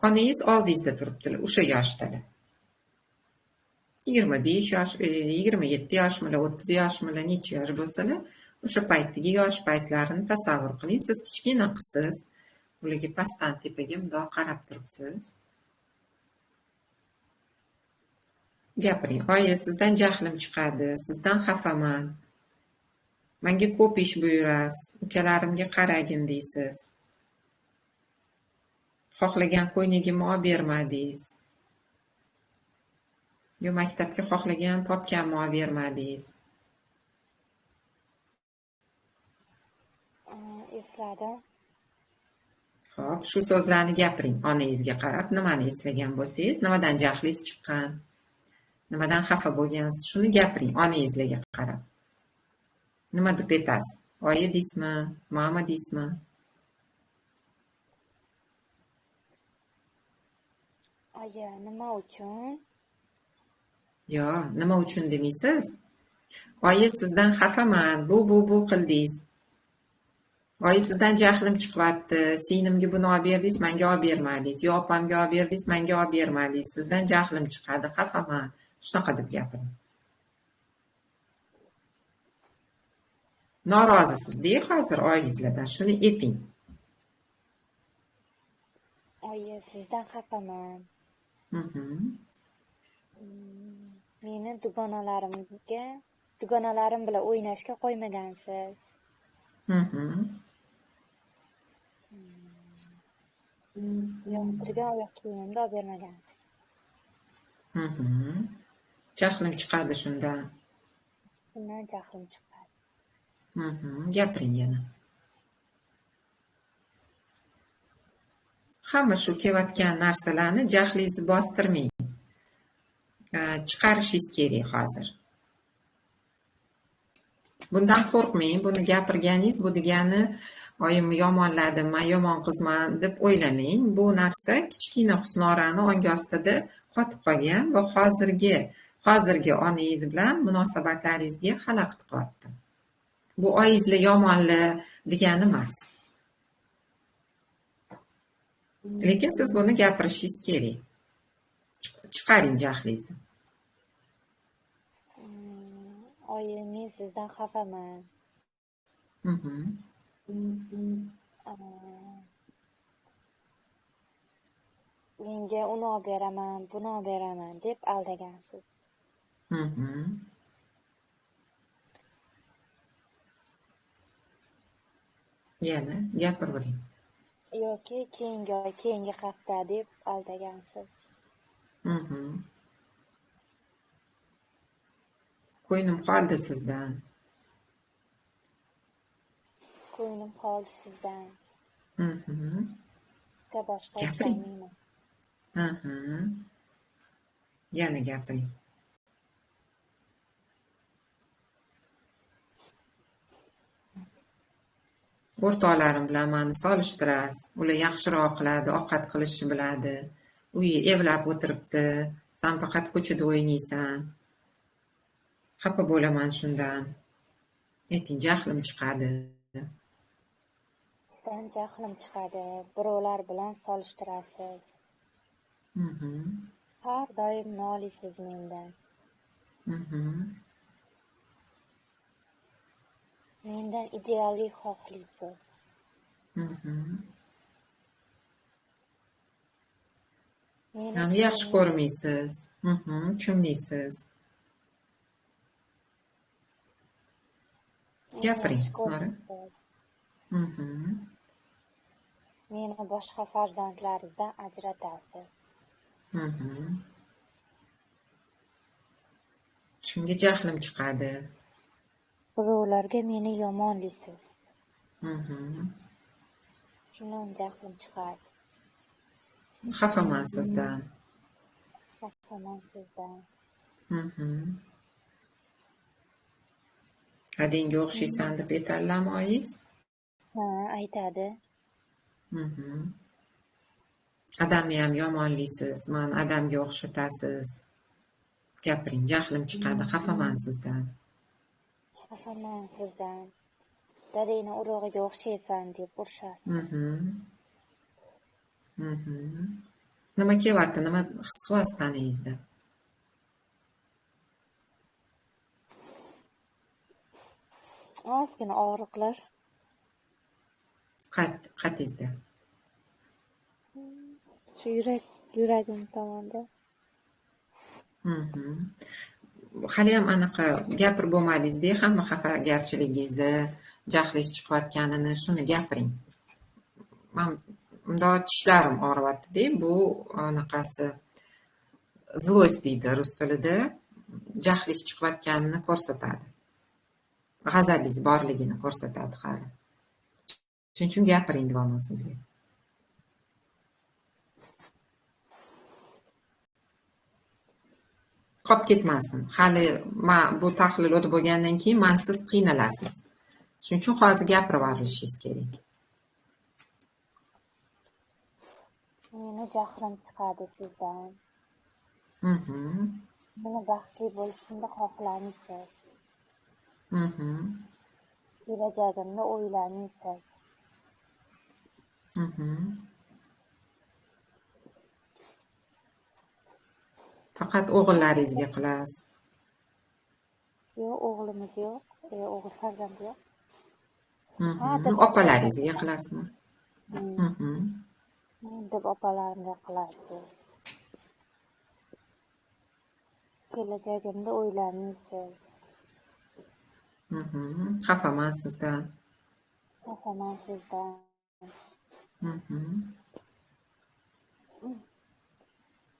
Speaker 1: Onangiz oldingizda turibdilar, o'sha yoshdalar. 25 yosh, 27 yoshmilar, 30 yoshmilar, necha yosh bo'lsalar, o'sha paytdagi yosh paytlarini tasavvur qiling. Siz kichkina qizsiz, ularga pastdan tepaga mundoq qarab turibsiz. Gapiring. Oyi, sizdan jahlim chiqadi, sizdan xafaman. Menga ko'p ish buyurasiz, ukalarimga qaragin deysiz. Xohlagan ko'ynagimni olib bermadingiz. Yo maktabga xohlagan papkamni olib bermadingiz.
Speaker 2: Esladim.
Speaker 1: Xo'p, shu so'zlarni gapiring onangizga qarab, nimani eslagan bo'lsangiz, nimadan jahlingiz chiqqan, nimadan xafa bo'lgansiz, shuni gapiring onangizga qarab. Nima deb aytasiz? Oyi deysizmi, mama deysizmi?
Speaker 2: Aya, nima uchun?
Speaker 1: Yo, nima uchun demaysiz? Oyi, sizdan xafaman, bu qildingiz. Oyi sizdan jahlim chiqyapti. Singlimga buni olib berdingiz, menga olib bermadingiz. Yo opamga olib berdingiz, menga olib bermadingiz. Sizdan jahlim chiqadi, xafaman. Shunaqa deb gapiring. Norozisiz-da hozir oyingizlardan. Shuni ayting.
Speaker 2: Oyi, sizdan xafaman. Meni dugonalarim bilan o'ynashga qo'ymagansiz. Yoqtirgan oyoq kiyimimni olib bermagansiz.
Speaker 1: Jahlim chiqadi shundan.
Speaker 2: Shundan jahlim chiqadi.
Speaker 1: Gapiring yana. Hamma shu kelayotgan narsalarni jahlingizni bostirmang. Chiqarishingiz kerak hozir. Bundan qo'rqmang. Buni gapirganingiz bu degani oyimni yomonladim, men yomon qizman deb o'ylamang. Bu narsa kichkina Husnorani ongi ostida qotib qolgan va hozirgi onangiz bilan munosabatlaringizga xalaqit qilyapti. Bu oyingizlar yomonlar degani emas. Lekin siz buni gapirishingiz kerak. Chiqaring jahlingizni.
Speaker 2: Oyi, men sizdan xafaman. Menga uni olib beraman, buni olib beraman deb aldagansiz.
Speaker 1: Yana gapiravering.
Speaker 2: Yoki keyingi hafta deb aldagansiz.
Speaker 1: Qo'ynim qoldi sizdan.
Speaker 2: Ko'nglim qoldi sizdan. Boshqa
Speaker 1: Gapiring.
Speaker 2: ishlamayman.
Speaker 1: Yana gapiring. O'rtoqlarim bilan meni solishtirasiz. Ular yaxshiroq qiladi, ovqat qilishni biladi. Uyi evlab o'tiribdi. Sen faqat ko'chada o'ynaysan. Xafa bo'laman shundan. Ayting, jahlim chiqadi.
Speaker 2: Sizdan jahlim chiqadi. Birovlar bilan solishtirasiz. Har doim noliysiz mendan. Mendan ideallik xohlaysiz.
Speaker 1: Meni yaxshi ko'rmaysiz. Tushunmaysiz. Gapiring, Husnora.
Speaker 2: Meni boshqa farzandlaringizdan ajratasiz.
Speaker 1: Shunga jahlim chiqadi.
Speaker 2: Birovlarga meni yomon deysiz. Shundan jahlim chiqadi.
Speaker 1: Xafaman sizdan.
Speaker 2: Xafaman sizdan.
Speaker 1: Adangga o'xshaysan deb aytadimi oyingiz?
Speaker 2: Ha, aytadi.
Speaker 1: Adamni ham yomonlaysiz, meni adamga o'xshatasiz. Gapiring, jahlim chiqadi, xafaman sizdan.
Speaker 2: Xafaman sizdan. Dadangni urug'iga o'xshaysan deb urishasiz.
Speaker 1: Nima kelyapti, nima his qilyapsiz tanangizda?
Speaker 2: Ozgina og'riqlar.
Speaker 1: Qatingizda.
Speaker 2: Shu yuragim tomonda.
Speaker 1: Hali ham anaqa gapirib bo'lmadingiz-da, hamma xafagarchiligingizni, jahlingiz chiqayotganini shuni gapiring. Men bundoq tishlarim og'riyapti-da, bu anaqasi zlost deydi rus tilida, jahlingiz chiqayotganini ko'rsatadi. G'azabingiz borligini ko'rsatadi hali. Shuning uchun gapiring deyapman sizga. Qolib ketmasin. Hali bu tahlil o'tib bo'lgandan keyin siz qiynalasiz. Shuning uchun hozir gapirib yuborishingiz kerak.
Speaker 2: Meni jahlim chiqadi sizdan. Meni baxtli bo'lishimni xohlaysiz. Kelajagimni o'ylaysiz.
Speaker 1: Mhm. Faqat o'g'illaringizga qilasiz.
Speaker 2: Yo'q, o'g'limiz yo'q. O'g'il farzand yo'q. Ha,
Speaker 1: Mhm.
Speaker 2: deb
Speaker 1: Opalaringizga qilasizmi? Mhm.
Speaker 2: deb opalarimga qilasiz. Kelajagimda o'ylamaysiz.
Speaker 1: Mhm. Xafaman sizdan.
Speaker 2: Xafaman sizdan.
Speaker 1: Mhm.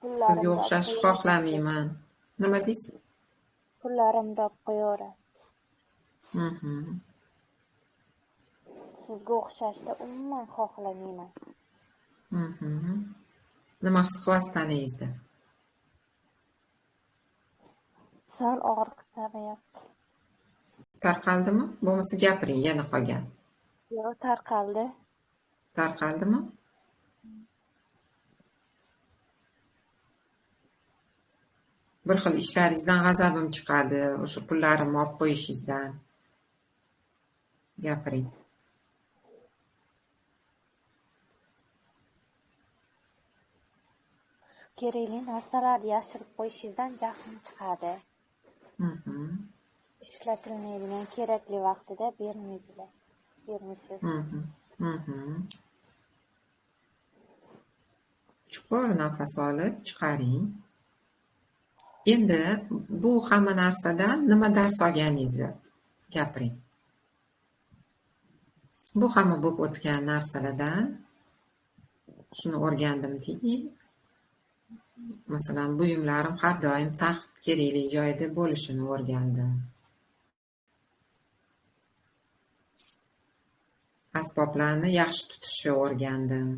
Speaker 1: Sizga
Speaker 2: Pullarimni olib
Speaker 1: o'xshashni xohlamayman. Nima deysiz?
Speaker 2: Pullarimni olib qo'yaverasiz.
Speaker 1: Mhm.
Speaker 2: Sizga o'xshashni umuman xohlamayman.
Speaker 1: Mhm. Nima his qilyapsiz tanangizda?
Speaker 2: Sal og'riq chiqaryapti.
Speaker 1: Tarqaldimi? Bo'lmasa gapiring, yana qolgan.
Speaker 2: Yo'q, tarqaldi.
Speaker 1: Tarqaldimi? Bir xil ishlaringizdan g'azabim chiqadi, o'sha pullarimni olib qo'yishingizdan. Gapiring.
Speaker 2: Kerakli narsalarni yashirib qo'yishingizdan jahlim chiqadi.
Speaker 1: Mhm.
Speaker 2: Ishlatilmaydigan kerakli vaqtida bermaysiz.
Speaker 1: Mhm. Mhm. Chuqur nafas olib chiqaring. Endi bu hamma narsadan nima dars olganingizni gapiring. Bu hamma bo'lib o'tgan narsalardan shuni o'rgandimki, masalan, buyumlarim har doim taxt kerakli joyda bo'lishini o'rgandim. Asboblarni yaxshi tutishni o'rgandim.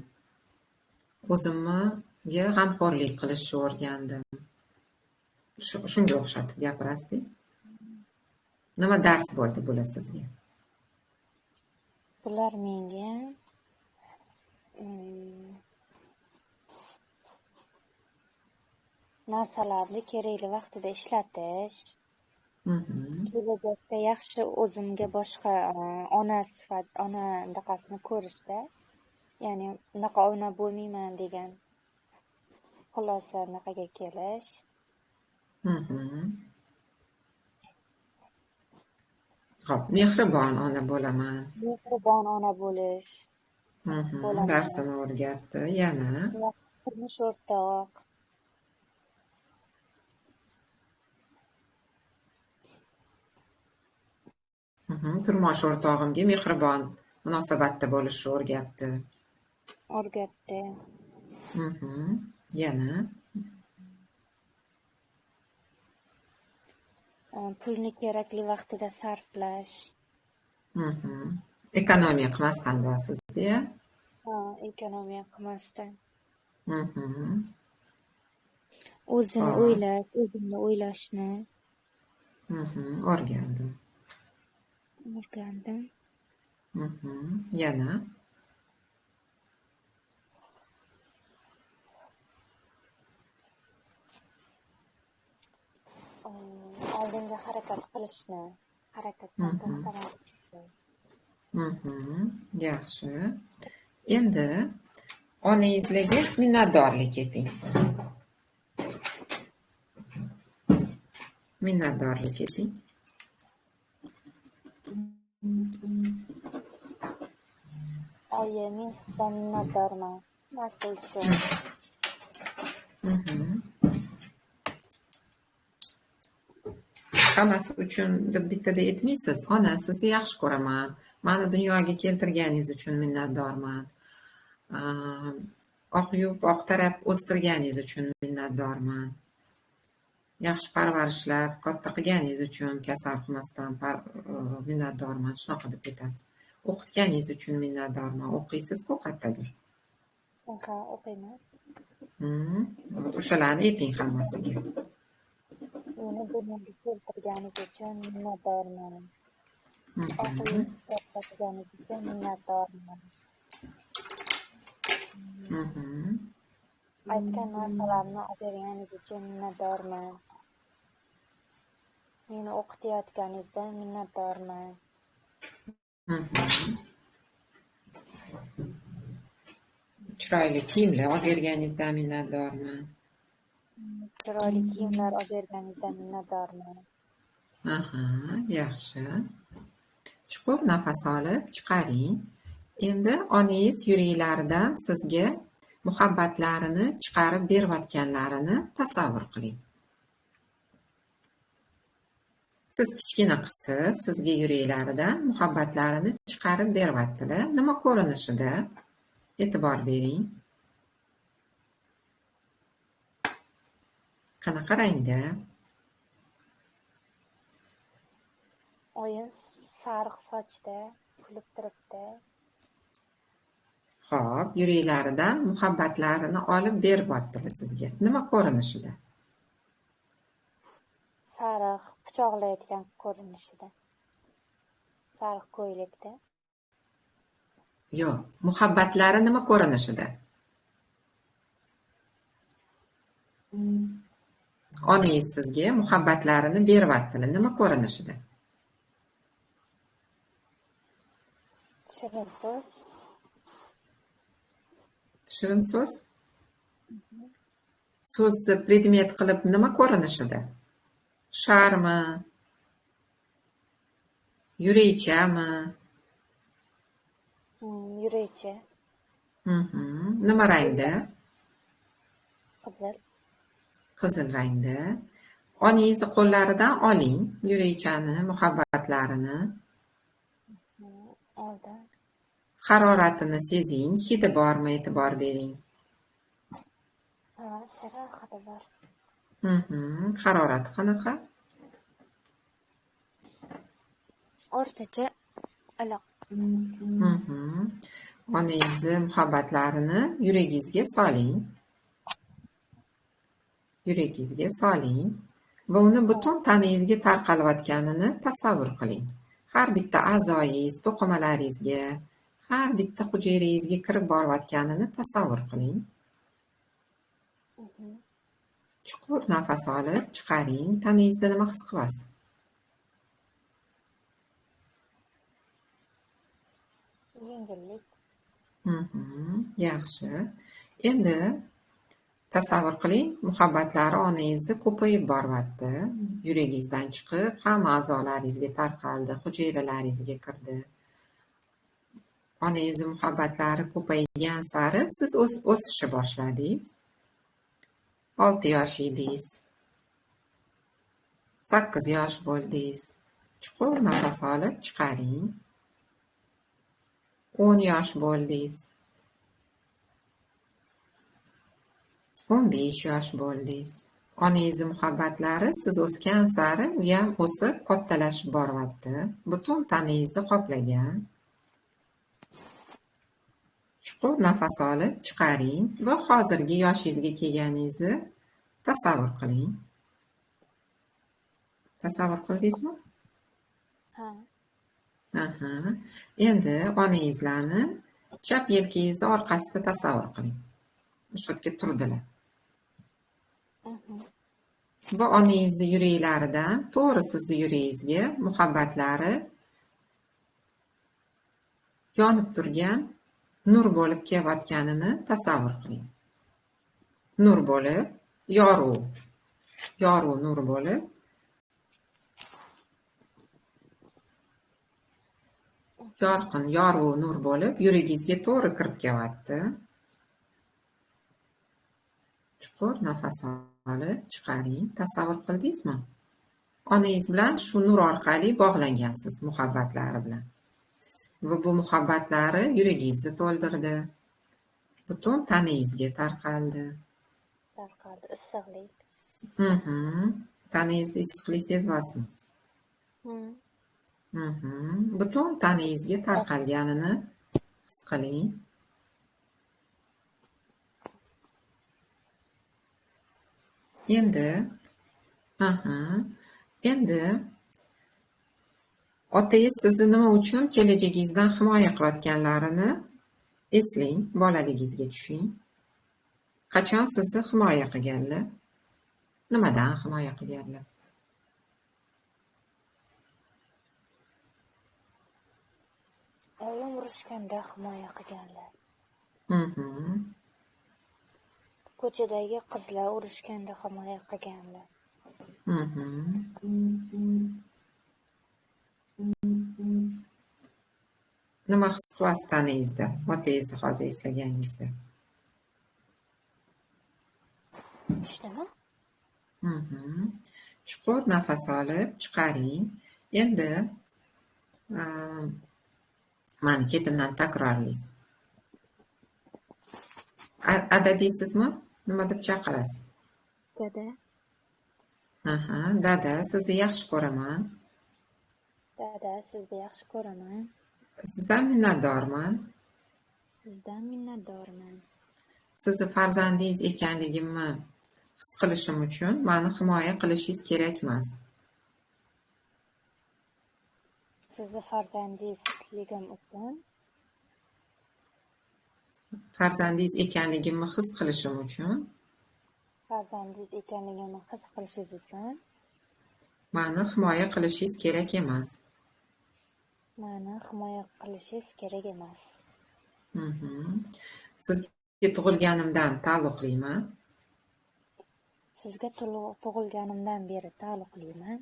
Speaker 1: O'zimga g'amxo'rlik qilishni o'rgandim. Shunga o'xshatib gapirasiz. Nima dars bo'ldi bular sizga?
Speaker 2: Bular menga narsalarni kerakli vaqtida ishlatish,
Speaker 1: Mhm.
Speaker 2: kelajakda yaxshi o'zimga boshqa ona anaqasini ko'rishda, ya'ni unaqa ona bo'lmayman degan xulosaga kelish.
Speaker 1: Mhm. Xo'p, mehribon ona bo'laman.
Speaker 2: Mehribon ona bo'lish.
Speaker 1: Mhm.
Speaker 2: Bo'laman.
Speaker 1: Darsini o'rgatdi. Yana
Speaker 2: Turmush o'rtoq.
Speaker 1: turmush o'rtog'imga mehribon munosabatda bo'lishni o'rgatdi.
Speaker 2: O'rgatdi.
Speaker 1: Yana
Speaker 2: Pulni kerakli vaqtida sarflash.
Speaker 1: ekonomiya qilmasdan deyapsiz-ya.
Speaker 2: Ekonomiya qilmasdan.
Speaker 1: Xo'p.
Speaker 2: O'zimni o'ylashni
Speaker 1: O'rgandim.
Speaker 2: o'rgandim.
Speaker 1: Yana
Speaker 2: Oldinga harakat qilishni, harakatdan to'xtamaslikni.
Speaker 1: yaxshi. Endi onangizlarga minnatdorlik eting. Minnatdorlik eting.
Speaker 2: Oyi, men sizdan minnatdorman. Hammasi uchun.
Speaker 1: Hammasi uchun deb bittada aytmaysiz. Ona, sizni yaxshi ko'raman. Mani dunyoga keltirganingiz uchun minnatdorman. Oq yuvib, oq tarab o'stirganingiz uchun minnatdorman. Yaxshi parvarishlab, katta qilganingiz uchun kasal qilmasdan minnatdorman. Shunaqa deb aytasiz. O'qitganingiz uchun minnatdorman. O'qiysiz-ku qayerdadir.
Speaker 2: Ha, o'qiyman.
Speaker 1: O'shalarni ayting hammasiga.
Speaker 2: Meni dunyoga keltirganingiz uchun minnatdorman. Oq yuvib uchun minnatdorman. Aytgan narsalarni berganingiz uchun minnatdorman. Meni o'qitayotganingizda minnatdorman.
Speaker 1: chiroyli kiyimlar olib berganingizdan minnatdorman.
Speaker 2: Chiroyli kiyimlar olib berganingizdan minnatdorman.
Speaker 1: Aha, yaxshi. Chuqur nafas olib chiqaring. Endi onangiz yuraklaridan sizga muhabbatlarini chiqarib berayotganlarini tasavvur qiling. Siz kichkina qizsiz, sizga yuraklaridan muhabbatlarini chiqarib beryaptilar. Nima ko'rinishida? E'tibor bering. Qanaqa rangda?
Speaker 2: Oyim sariq sochda, kulib turibdi.
Speaker 1: Xo'p, yuraklaridan muhabbatlarini olib beryaptilar sizga. Nima ko'rinishida?
Speaker 2: Sariq quchoqlayotgan ko'rinishida. Sariq ko'ylakda.
Speaker 1: Yo'q, muhabbatlari nima ko'rinishida? Onangiz sizga muhabbatlarini beryaptilar. Nima ko'rinishida?
Speaker 2: Shirin so'z.
Speaker 1: Shirin so'z? So'zni predmet qilib nima ko'rinishida? Sharmi? Yuraychami?
Speaker 2: Yuraycha.
Speaker 1: Nima rangda?
Speaker 2: Qizil.
Speaker 1: Qizil rangda. Onangizni qo'llaridan oling yuraychani, muhabbatlarini.
Speaker 2: Oldim.
Speaker 1: Haroratini sezing, hidi bormi, e'tibor bering.
Speaker 2: Ha, shirin hidi bor.
Speaker 1: Harorati qanaqa?
Speaker 2: O'rtacha iliq.
Speaker 1: Onangizni muhabbatlarini yuragingizga soling. Yuragingizga soling va uni butun tanangizga tarqalayotganini tasavvur qiling. Har bitta a'zoyingiz, to'qimalaringizga, har bitta hujayrangizga kirib borayotganini tasavvur qiling. Chuqur nafas olib chiqaring. Tanangizda nima his qilasiz?
Speaker 2: Yengillik.
Speaker 1: Yaxshi. Endi tasavvur qiling, muhabbatlari onangizni ko'payib boryapti. Yuragingizdan chiqib, hamma a'zolaringizga tarqaldi, hujayralaringizga kirdi. Onangizni muhabbatlari ko'paygan sari siz o'sishni boshladingiz. 6 yosh edingiz. 8 yosh bo'ldingiz. Chuqur nafas olib chiqaring. 10 yosh bo'ldingiz. 15 yosh bo'ldingiz. Onangizni muhabbatlari siz o'sgan sari u ham o'sib, kattalashib boryapti. Butun tanangizni qoplagan. Chuqur nafas olib chiqaring va hozirgi yoshingizga kelganingizni tasavvur qiling. Tasavvur qildingizmi?
Speaker 2: Ha.
Speaker 1: Aha. Endi onangizlarni chap yelkangizni orqasida tasavvur qiling. O'sha yerga turdilar. Va onangizni yuraklaridan to'g'ri sizni yuragingizga muhabbatlari yonib turgan nur bo'lib kelayotganini tasavvur qiling. Nur bo'lib, yorug' nur bo'lib yorqin, yorug' nur bo'lib yuragingizga to'g'ri kirib kelyapti. Chuqur nafas olib chiqaring. Tasavvur qildingizmi? Onangiz bilan shu nur orqali bog'langansiz muhabbatlari bilan. Va bu muhabbatlari yuragingizni to'ldirdi. Butun tanangizga tarqaldi.
Speaker 2: Tarqaldi issiqlik.
Speaker 1: Tanangizda issiqlik sezyapsizmi? Butun tanangizga tarqalganini his qiling. Endi otangiz sizni nima uchun kelajagingizdan himoya qilayotganlarini eslang, bolaligingizga tushing. Qachon sizni himoya qilganlar? Nimadan himoya qilganlar?
Speaker 2: Oyim urushganda himoya qilganlar.
Speaker 1: Mhm.
Speaker 2: Ko'chadagi qizlar urushganda himoya qilgandi.
Speaker 1: Mhm. Nima his qilyapsiz tanangizda, otangizni hozir eslaganingizda?
Speaker 2: Ishdimi?
Speaker 1: Mhm. Chuqur nafas olib chiqaring. Endi mani ketimdan takrorlaysiz. Ada deysizmi? Nima deb chaqirasiz?
Speaker 2: Dada,
Speaker 1: Aha, dada, sizni yaxshi ko'raman.
Speaker 2: dada, sizni yaxshi ko'raman.
Speaker 1: Sizdan minnatdorman.
Speaker 2: Sizdan minnatdorman.
Speaker 1: Sizni farzandingiz ekanligimni his qilishim uchun mani himoya qilishingiz kerak emas.
Speaker 2: Sizni farzandingizligim uchun
Speaker 1: Farzandingiz ekanligimni his qilishim uchun
Speaker 2: farzandingiz ekanligimni his qilishingiz uchun
Speaker 1: mani himoya qilishingiz kerak emas.
Speaker 2: meni himoya qilishingiz kerak emas.
Speaker 1: Mhm. Sizga tug'ilganimdan taalluqliman.
Speaker 2: Sizga tug'ilganimdan beri taalluqliman.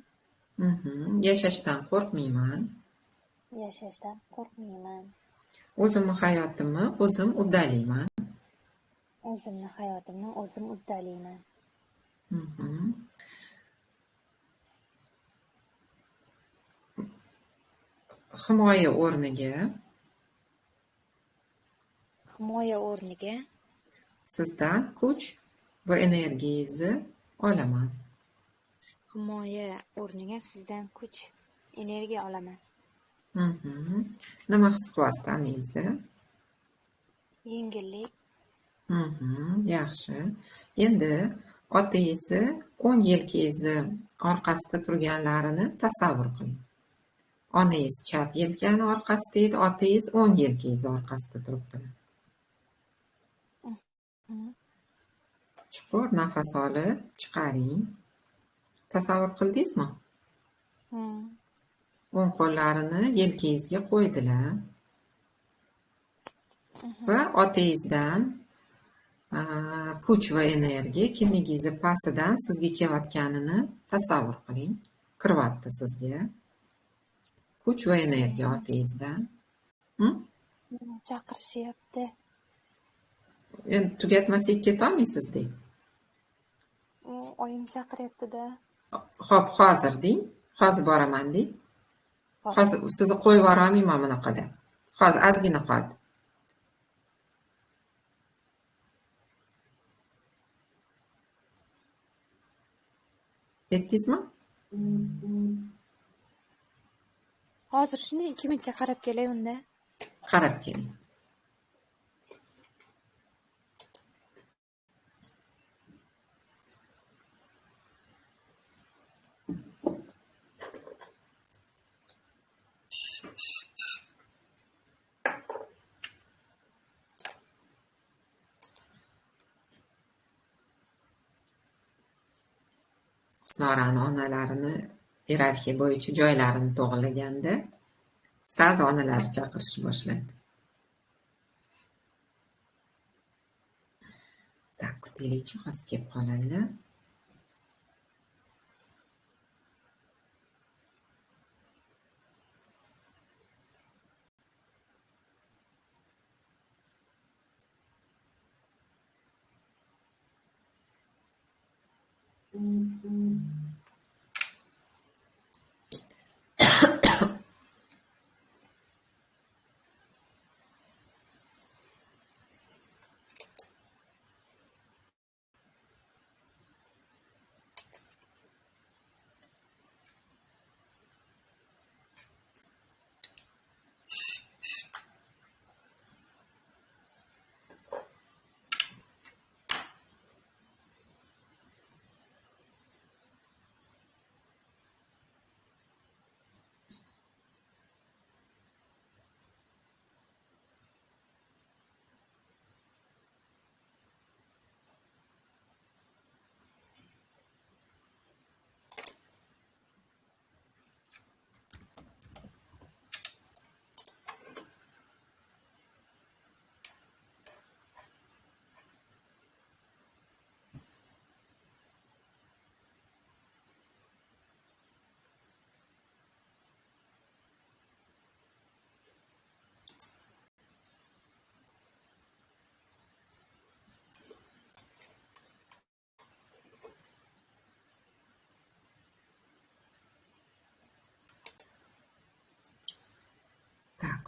Speaker 1: Mhm. Yashashdan qo'rqmayman.
Speaker 2: Yashashdan qo'rqmayman.
Speaker 1: O'zimni hayotimni o'zim uddalayman.
Speaker 2: O'zimni hayotimni o'zim uddalayman.
Speaker 1: Mhm. Himoya o'rniga sizdan kuch va energiyangizni olaman.
Speaker 2: Himoya o'rniga sizdan kuch, energiya olaman.
Speaker 1: Mhm. Nima his qilyapsiz tanangizda?
Speaker 2: Yengillik,
Speaker 1: Mhm. Yaxshi. Endi otangizni o'ng yelkangizni orqasida turganlarini tasavvur qiling. Onangiz chap yelkani orqasida edi, otangiz o'ng yelkangiz orqasida turibdilar. Chuqur nafas olib chiqaring. Tasavvur qildingizmi? O'ng qo'llarini yelkangizga qo'ydilar va otangizdan kuch va energiya kimligingizni pastidan sizga kelayotganini tasavvur qiling. Kiryapti sizga. Kuch va energiya otangizdan.
Speaker 2: meni chaqirishyapti.
Speaker 1: Endi tugatmasak ketolmaysizda.
Speaker 2: Oyim chaqiryapti-da.
Speaker 1: Xo'p, hozir deng. Hozir boraman deng. Hozir sizni qo'yib yuborolmayman bunaqada. Hozir ozgina qoldi. Yetdingizmi?
Speaker 2: Hozir shunday 2 minutga qarab kelay unda.
Speaker 1: Qarab keling. Husnorani onalarini iyerarxiya bo'yicha joylarini to'g'rilaganda sraz onalari chaqirishni boshladi. Tak, kutaylikchi, hozir kelib qoladilar.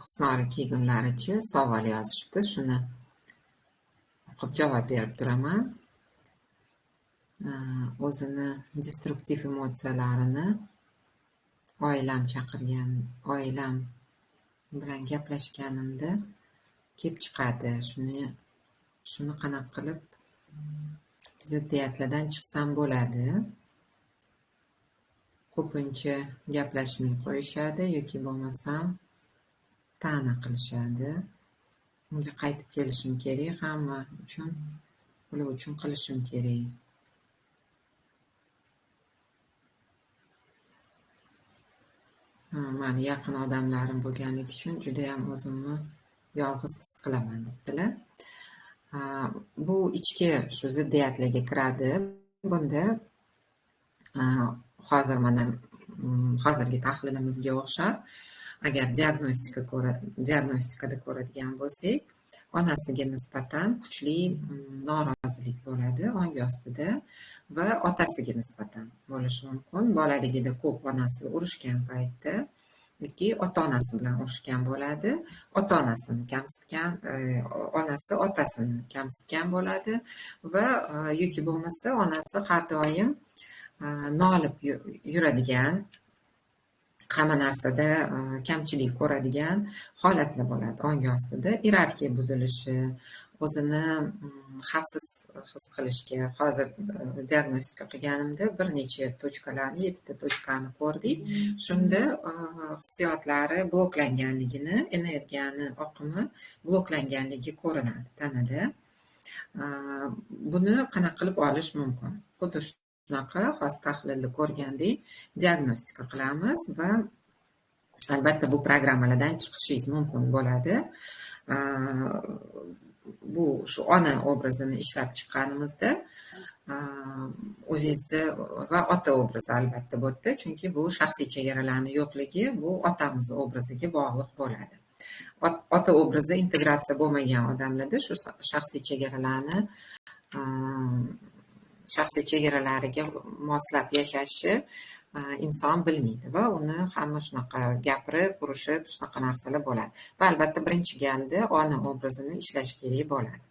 Speaker 1: Husnora Kegunlarichi savol yozishibdi, shuni o'qib javob berib turaman. O'zini destruktiv emotsiyalarini oilam bilan gaplashganimda kelib chiqadi. Shuni qanaqa qilib ziddiyatlardan chiqsam bo'ladi? Ko'pincha gaplashmay qo'yishadi yoki bo'lmasam ta'na qilishadi. Unga qaytib kelishim kerak, ular uchun qilishim kerak. Mani yaqin odamlarim bo'lganligi uchun judayam o'zimni yolg'iz his qilaman debdilar. Bu ichki shu ziddiyatlarga kiradi. Bunda hozir mana hozirgi tahlilimizga o'xshab, agar diagnostikada ko'radigan bo'lsak, onasiga nisbatan kuchli norozilik bo'ladi ongi ostida va otasiga nisbatan bo'lishi mumkin. Bolaligida ko'p onasi urushgan paytda yoki ota-onasi bilan urushgan bo'ladi. Ota-onasini kamsitgan, onasi otasini kamsitgan bo'ladi va yoki bo'lmasa onasi har doim nolib yuradigan, hamma narsada kamchilik ko'radigan holatlar bo'ladi. Ongi ostida iyerarxiya buzilishi, o'zini xavfsiz his qilishga, hozir diagnostika qilganimda bir necha tochkalarni, 7 ta tochkani ko'rdik. Shunda hissiyotlari bloklanganligini, energiyani oqimi bloklanganligi ko'rinadi tanada. Buni qanaqa qilib olish mumkin? Xuddi shunaqa hozir tahlilda ko'rgandek diagnostika qilamiz va albatta bu programmalardan chiqishingiz mumkin bo'ladi. Bu shu ona obrazini ishlab chiqqanimizda o'zingizni va ota obrazi albatta bu yerda, chunki bu shaxsiy chegaralarning yo'qligi bu otamiz obraziga bog'liq bo'ladi. Ota obrazi integratsiya bo'lmagan odamlarda shu shaxsiy chegaralariga moslab yashashi inson bilmaydi va uni hamma shunaqa gapirib, urushib, shunaqa narsalar bo'ladi. Va albatta birinchi galda ona obrazini ishlash kerak bo'ladi.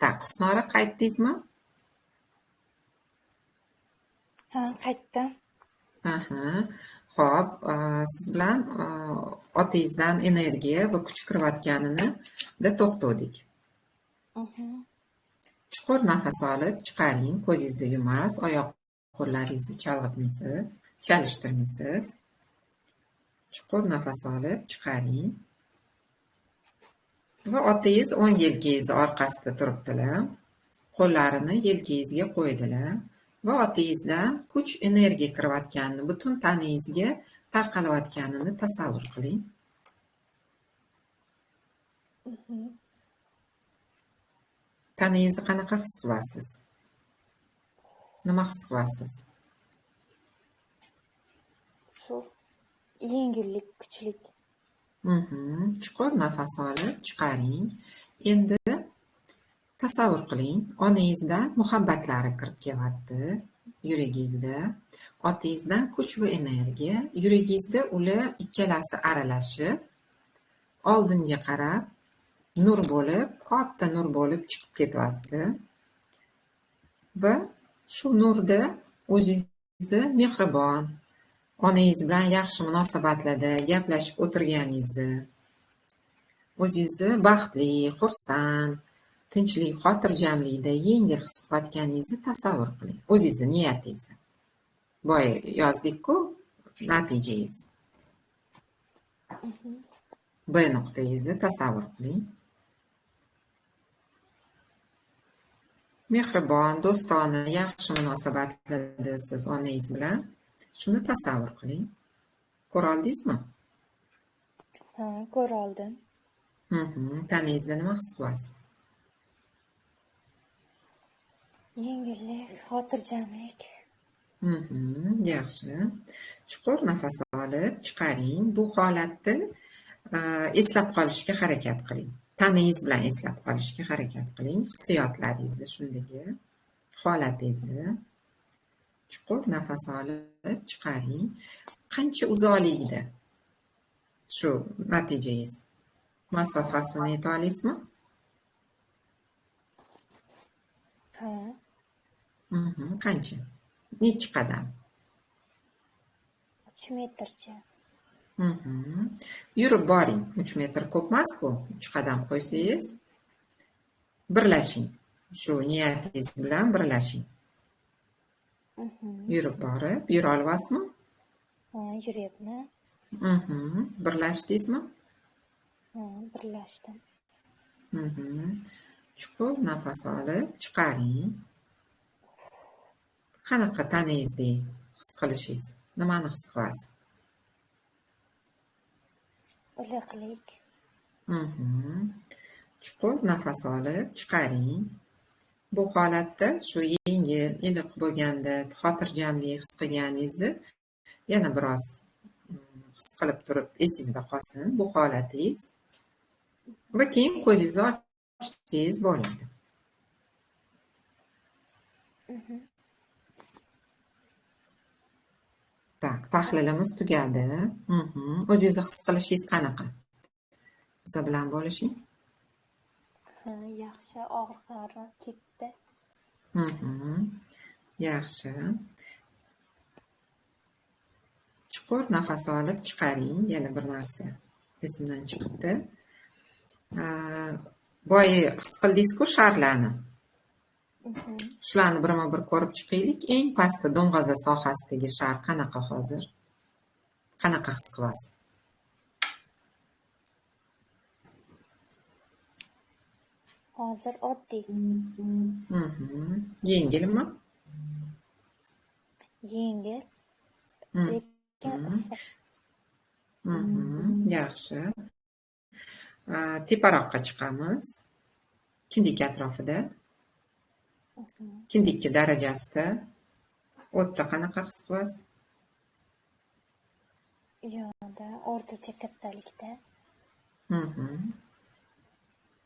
Speaker 1: Tak, Husnora, qaytdingizmi?
Speaker 2: Ha, qaytdim.
Speaker 1: Xo'p, siz bilan otangizdan energiya va kuch kirayotganini to'xtadik. Chuqur nafas olib chiqaring, ko'zingizni yumasiz, oyoq qo'llaringizni chalg'itmaysiz, chalishtirmaysiz. Chuqur nafas olib chiqaring. Va otangiz o'ng yelkangizni orqasida turibdilar. Qo'llarini yelkangizga qo'ydilar va otangizdan kuch, energiya kirayotganini, butun tanangizga tarqalayotganini tasavvur qiling. Tanangizni qanaqa his qilasiz? Nima his qilasiz?
Speaker 2: Shu yengillik, kuchlik.
Speaker 1: Chuqur nafas olib chiqaring. Endi tasavvur qiling, onangizdan muhabbatlari kirib kelyapti yuragingizda. Otangizdan kuch va energiya, yuragingizda ular ikkalasi aralashib, oldinga qarab nur bo'lib, katta nur bo'lib chiqib ketyapti. Va shu nurda o'zingizni mehribon, onangiz bilan yaxshi munosabatlarda gaplashib o'tirganingizni, o'zingizni baxtli, xursand, tinchlik, xotirjamlikda yengil his qilayotganingizni tasavvur qiling. O'zingizni niyatingizni. Boya yozdik-ku, natijangiz. B nuqtangizni tasavvur qiling. Mehribon, do'stona, yaxshi munosabatlarda siz onangiz bilan shuni tasavvur qiling. Ko'ra oldingizmi?
Speaker 2: Ha, ko'ra oldim.
Speaker 1: Tanangizda nima his qilasiz?
Speaker 2: Yengillik, xotirjamlik.
Speaker 1: Yaxshi. Chuqur nafas olib chiqaring. Bu holatni eslab qolishga harakat qiling. Tanangiz bilan eslab qolishga harakat qiling. Hissiyotlaringizni, shundagi holatingizni. Chuqur nafas olib chiqaring. Qancha uzoqlikda Shu natijangiz. Masofasini ayta olasizmi?
Speaker 2: Ha,
Speaker 1: Qancha? Nechi qadam?
Speaker 2: 3 metrcha.
Speaker 1: Yurib boring. 3 metr ko'p emas-ku. 3 qadam qo'ysangiz, birlashing. Shu niyatingiz bilan birlashing. Yurib borib, yura olasizmi?
Speaker 2: Ha, yuryapman.
Speaker 1: Birlashdingizmi?
Speaker 2: Ha, birlashdim.
Speaker 1: Chuqur nafas olib, chiqaring. Qanaqa tanangizdek his qilishingiz? Nimani his qilasiz?
Speaker 2: Iliqlik.
Speaker 1: Chuqur nafas olib, chiqaring. Bu holatda shu yengil, iliq bo'lganda xotirjamlik his qilganingizni yana biroz his qilib turib esingizda qolsin bu holatingiz. Va keyin ko'zingizni ochsangiz bo'ladi. Tak, tahlilimiz tugadi. O'zingizni his qilishingiz qanaqa? Biz bilan bo'lishing.
Speaker 2: Ha, yaxshi, og'riqlari ketdi.
Speaker 1: Yaxshi. Chuqur nafas olib chiqaring. Yana bir narsa esimdan chiqibdi. Boya his qildingiz-ku sharlarni. Shularni birma-bir ko'rib chiqaylik. Eng pastda do'ng'aza sohasidagi shar qanaqa hozir? Qanaqa his qilasiz?
Speaker 2: Hozir oddiy.
Speaker 1: Yengilmi?
Speaker 2: Yengil. Lekin issiq.
Speaker 1: Yaxshi. Teparoqqa chiqamiz. Kindik atrofida. Kindikki darajasida o'tda qanaqa his qilasiz?
Speaker 2: Yo'da, o'rtacha kattalikda.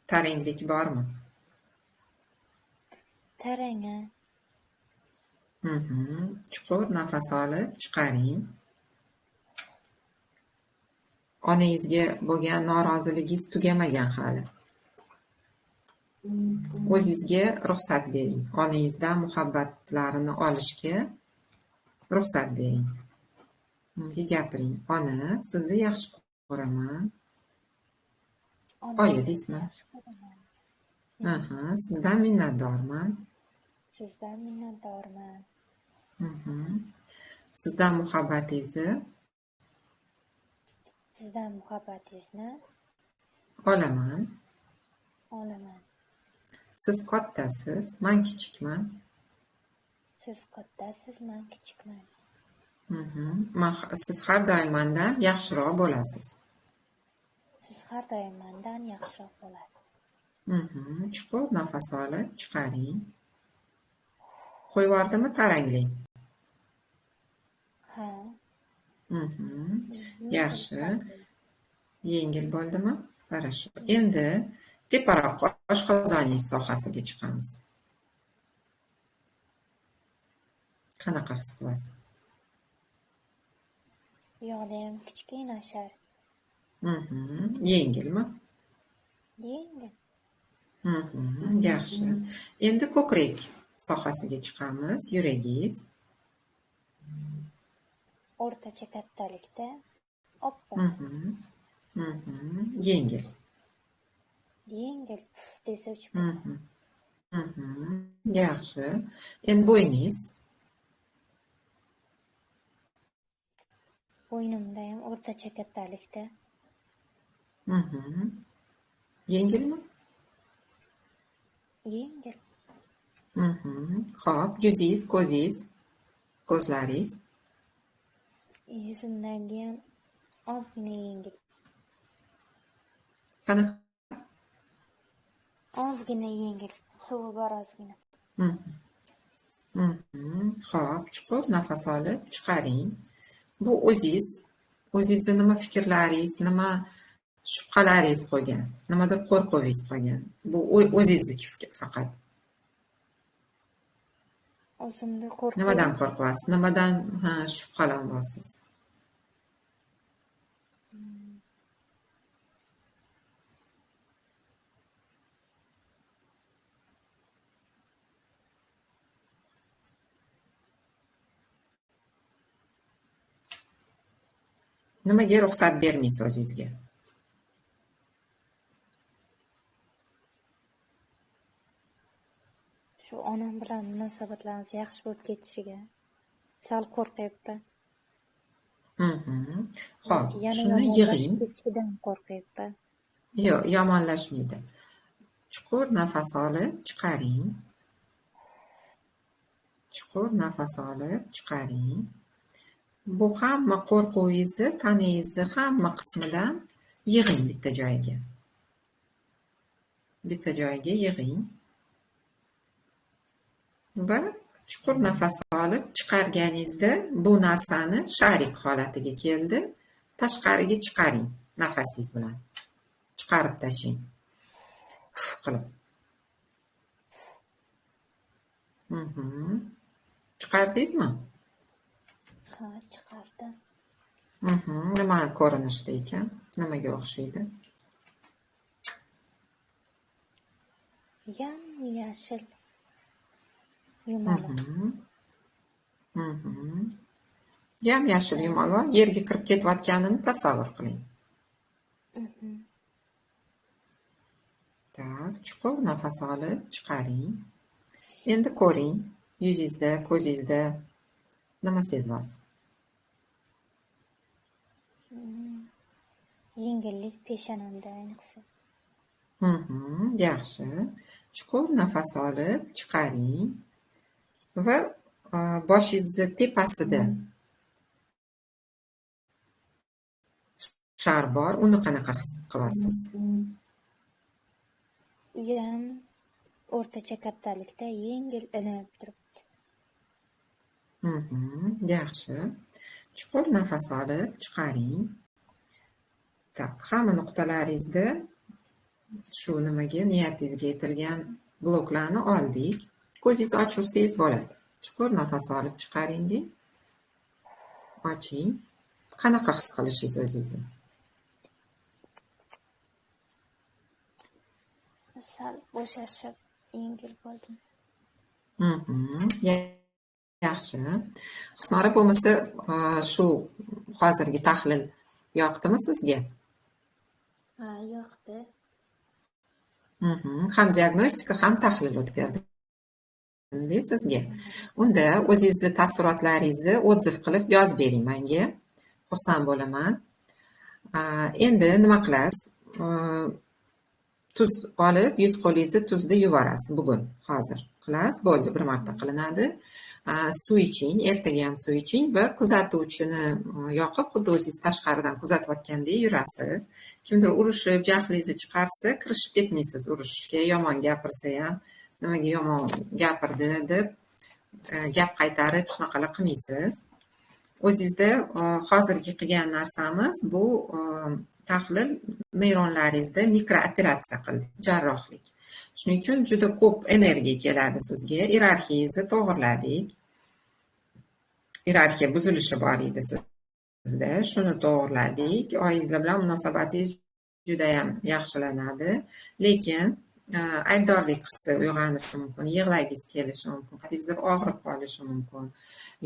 Speaker 1: Taranglik bormi?
Speaker 2: Taranga.
Speaker 1: Chuqur nafas olib chiqaring. Onangizga bo'lgan noroziligingiz tugamagan hali. O'zingizga ruxsat bering. Onangizdan muhabbatlarini olishga ruxsat bering. Unga gapiring. Ona, sizni yaxshi ko'raman. Oyi deysizmi? Sizdan minnatdorman.
Speaker 2: Sizdan minnatdorman.
Speaker 1: Sizdan muhabbatingizni olaman. Siz kattasiz, men kichikman.
Speaker 2: Siz kattasiz, men kichikman.
Speaker 1: Siz har doim mendan yaxshiroq bo'lasiz.
Speaker 2: Siz har doim mendan yaxshiroq bo'lasiz.
Speaker 1: Chuqur nafas olib chiqaring. Qo'yvordimi taranglik?
Speaker 2: Ha.
Speaker 1: Yaxshi. Yengil bo'ldimi? Хорошо. Endi teparoq oshqozoningiz sohasiga chiqamiz. Qanaqa his qilasiz?
Speaker 2: Yo'da ham kichkina shar.
Speaker 1: Yengilmi?
Speaker 2: Yengil.
Speaker 1: Yaxshi. Endi ko'krak sohasiga chiqamiz. Yuragingiz
Speaker 2: O'rtacha kattalikda. Oppoq.
Speaker 1: Yengil.
Speaker 2: Yengil desa uch.
Speaker 1: Yaxshi. Endi bo'yningiz
Speaker 2: Bo'ynimda ham o'rtacha kattalikda.
Speaker 1: yengilmi?
Speaker 2: Yengil.
Speaker 1: Xo'p, yuzingiz, ko'zingiz, ko'zlaringiz.
Speaker 2: Yuzimdagi ham ozgina yengil.
Speaker 1: Qanaqa?
Speaker 2: Ozgina yengil. Suvi bor ozgina.
Speaker 1: Xo'p, chuqur nafas olib chiqaring. Bu o'zingizni nima fikrlaringiz, nima shubhalaringiz qolgan, nimadir qo'rquvingiz qolgan. Bu o'zingizniki faqat.
Speaker 2: O'zimda qo'rquv.
Speaker 1: Nimadan qo'rqyapsiz? Nimadan shubhalanyapsiz? Nimaga ruxsat bermaysiz o'zingizga?
Speaker 2: Shu onam bilan munosabatlarimiz yaxshi bo'lib ketishiga sal qo'rqyapti.
Speaker 1: Xo'p,
Speaker 2: Yana
Speaker 1: shuni
Speaker 2: yomonlashib
Speaker 1: yig'ing.
Speaker 2: ketishidan qo'rqyapti.
Speaker 1: Yo'q, yomonlashmaydi. Chuqur nafas olib chiqaring. Chuqur nafas olib chiqaring. Bu hamma qo'rquvingizni, tanangizni hamma qismidan yig'ing bitta joyga. Bitta joyga yig'ing. Va chuqur nafas olib chiqarganingizda bu narsani sharik holatiga keldi. Tashqariga chiqaring nafasingiz bilan. Chiqarib tashlang. Qilib. Chiqardingizmi?
Speaker 2: Ha, chiqardim.
Speaker 1: Nima ko'rinishda ekan? Nimaga o'xshaydi?
Speaker 2: Yashil yumaloq.
Speaker 1: Yashil yumaloq yerga kirib ketayotganini tasavvur qiling. Tak, chuqur nafas olib chiqaring. Endi ko'ring, yuzingizda, ko'zingizda nima sezasiz?
Speaker 2: Yengillik peshonamda ayniqsa.
Speaker 1: Yaxshi. Chuqur nafas olib chiqaring va boshingizni tepasida shar bor, uni qanaqa his qilasiz?
Speaker 2: Uyam o'rtacha kattalikda yengil ilinib turibdi.
Speaker 1: Yaxshi. Chuqur nafas olib chiqaring. Tak, hamma nuqtalaringizda shu nimaga niyatingizga yetilgan bloklarni oldik. Ko'zingizni ochursangiz bo'ladi. Chuqur nafas olib chiqaring. Oching. Qanaqa his qilishingiz o'zingizni?
Speaker 2: Sal bo'shashib, yengil bo'ldim.
Speaker 1: Yaxshi. Husnora, bo'lmasa shu hozirgi tahlil yoqdimi sizga?
Speaker 2: Ha, yoqdi.
Speaker 1: Ham diagnostika, ham tahlil o'tkazdim sizga. Unda o'zingizni taassurotlaringizni otziv qilib yozib bering menga. Xursand bo'laman. Endi nima qilasiz? Tuz olib, yuz qo'lingizni tuzda yuvarasiz bugun, hozir. Qilasiz, bo'ldi, bir marta qilinadi. Suv iching, ertaga ham suv iching va kuzatuvchini yoqib, xuddi o'zingiz tashqaridan kuzatayotgandek yurasiz. Kimdir urushib, jahlingizni chiqarsa, kirishib ketmaysiz urushishga, yomon gapirsa ham, nimaga yomon gapirdi deb gap qaytarib shunaqalar qilmaysiz. O'zingizda hozirgi qilgan narsamiz bu tahlil neyronlaringizda mikrooperatsiya qildik, jarrohlik. Shuning uchun juda ko'p energiya keladi sizga. Iyerarxiyangizni to'g'irladik. Iyerarxiya buzilishi bor edi sizda. Shuni to'g'irladik. Oilangizlar bilan munosabatingiz juda ham yaxshilanadi. Lekin aybdorlik hissi uyg'onishi mumkin, yig'lagingiz kelishi mumkin, qattingizda og'rib qolishi mumkin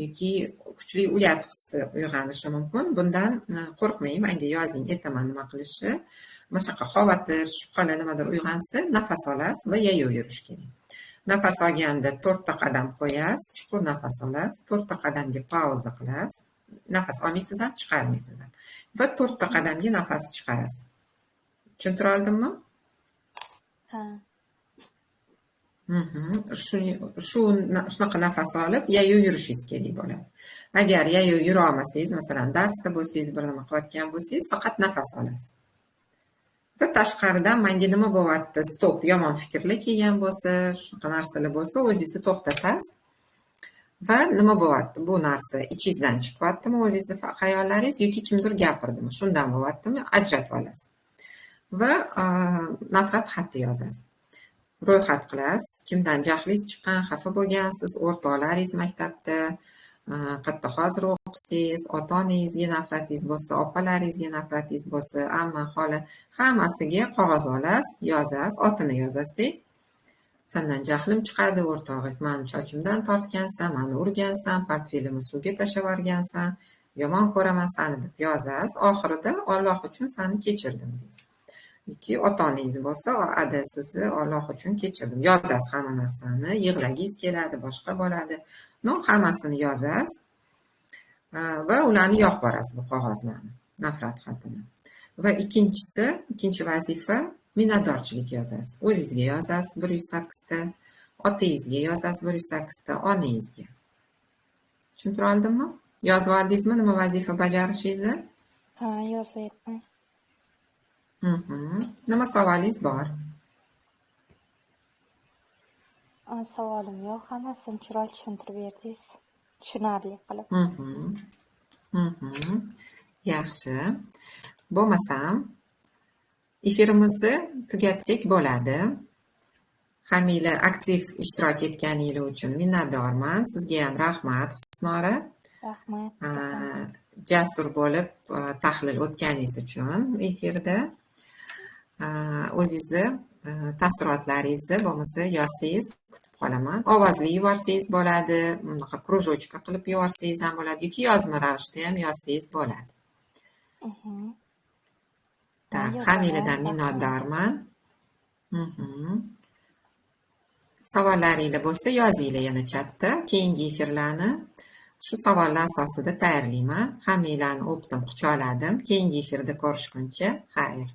Speaker 1: yoki kuchli uyat hissi uyg'onishi mumkin. Bundan qo'rqmang, menga yozing, aytaman nima qilishni. Boshqa xavotir, shubhalar nimadir uyg'onsa, nafas olasiz va yayov yurish kerak. Nafas olganda 4 ta qadam qo'yasiz, chuqur nafas olasiz, 4 ta qadamga pauza qilasiz. Nafas olmaysiz ham, chiqarmaysiz ham. Va 4 ta qadamga nafas chiqarasiz. Tushuntira oldimmi?
Speaker 2: Ha.
Speaker 1: Shunaqa nafas olib, yayov yurishingiz kerak bo'ladi. Agar yayov yura olmasangiz, masalan, darsda bo'lsangiz, bir nima qilayotgan bo'lsangiz, faqat nafas olasiz. Va tashqaridan menga nima bo'lyapti, stop, yomon fikrlar kelgan bo'lsa, shunaqa narsalar bo'lsa, o'zingizni to'xtatasiz. Va nima bo'lyapti, bu narsa ichingizdan chiqyaptimi, o'zingizni xayollaringiz yoki kimdir gapirdimi, shundan bo'lyaptimi, ajratib olasiz. Va nafrat xati yozasiz. Ro'yxat qilasiz, kimdan jahlingiz chiqqan, xafa bo'lgansiz, o'rtoqlaringiz maktabda, qayerda hozir o'qisangiz, ota-onangizga nafratingiz bo'lsa, opalaringizga nafratingiz bo'lsa, amma xola, hammasiga qog'oz olasiz, yozasiz, otini yozasiz. Sendan jahlim chiqadi, o'rtog'ingiz, meni chochimdan tortgansan, meni urgansan, portfelimni suvga tashlab yuborgansan, yomon ko'raman sani deb yozasiz. Oxirida Alloh uchun seni kechirdim deysiz. Yoki ota-onangiz bo'lsa, ada sizni Alloh uchun kechirdim. Yozasiz hamma narsani, yig'lagingiz keladi, boshqa bo'ladi. Hammasini yozasiz va ularni yoqib yuborasiz bu qog'ozlarni, nafrat xatini. Va ikkinchi vazifa minnatdorchilik yozasiz. O'zingizga yozasiz 108 ta, otangizga yozasiz 108 ta, onangizga. Tushuntira oldimmi? Yozib oldingizmi nima vazifa bajarishingizni?
Speaker 2: Ha, yozyapman.
Speaker 1: Nima savolingiz bor?
Speaker 2: Savolim yo'q, hammasini chiroyli tushuntirib berdingiz. Tushunarli qilib.
Speaker 1: Yaxshi. Bo'lmasam, efirimizni tugatsak bo'ladi. Hammanglar aktiv ishtirok etganingiz uchun minnatdorman. Sizga ham rahmat, Husnora.
Speaker 2: Rahmat.
Speaker 1: Jasur bo'lib tahlil o'tganingiz uchun efirda. O'zingizni taassurotlaringizni bo'lmasa yozsangiz kutib qolaman. Ovozli yuborsangiz bo'ladi, bunaqa krужочка qilib yuborsangiz ham bo'ladi yoki yozma ravishda ham yozsangiz bo'ladi. Hammanglardan minnatdorman. Savollaringiz bo'lsa yozinglar yana chatda. Keyingi efirlarni shu savollar asosida tayyorlayman. Hammanglarni o'pdim, quchoqladim. Keyingi efirda ko'rishguncha xayr.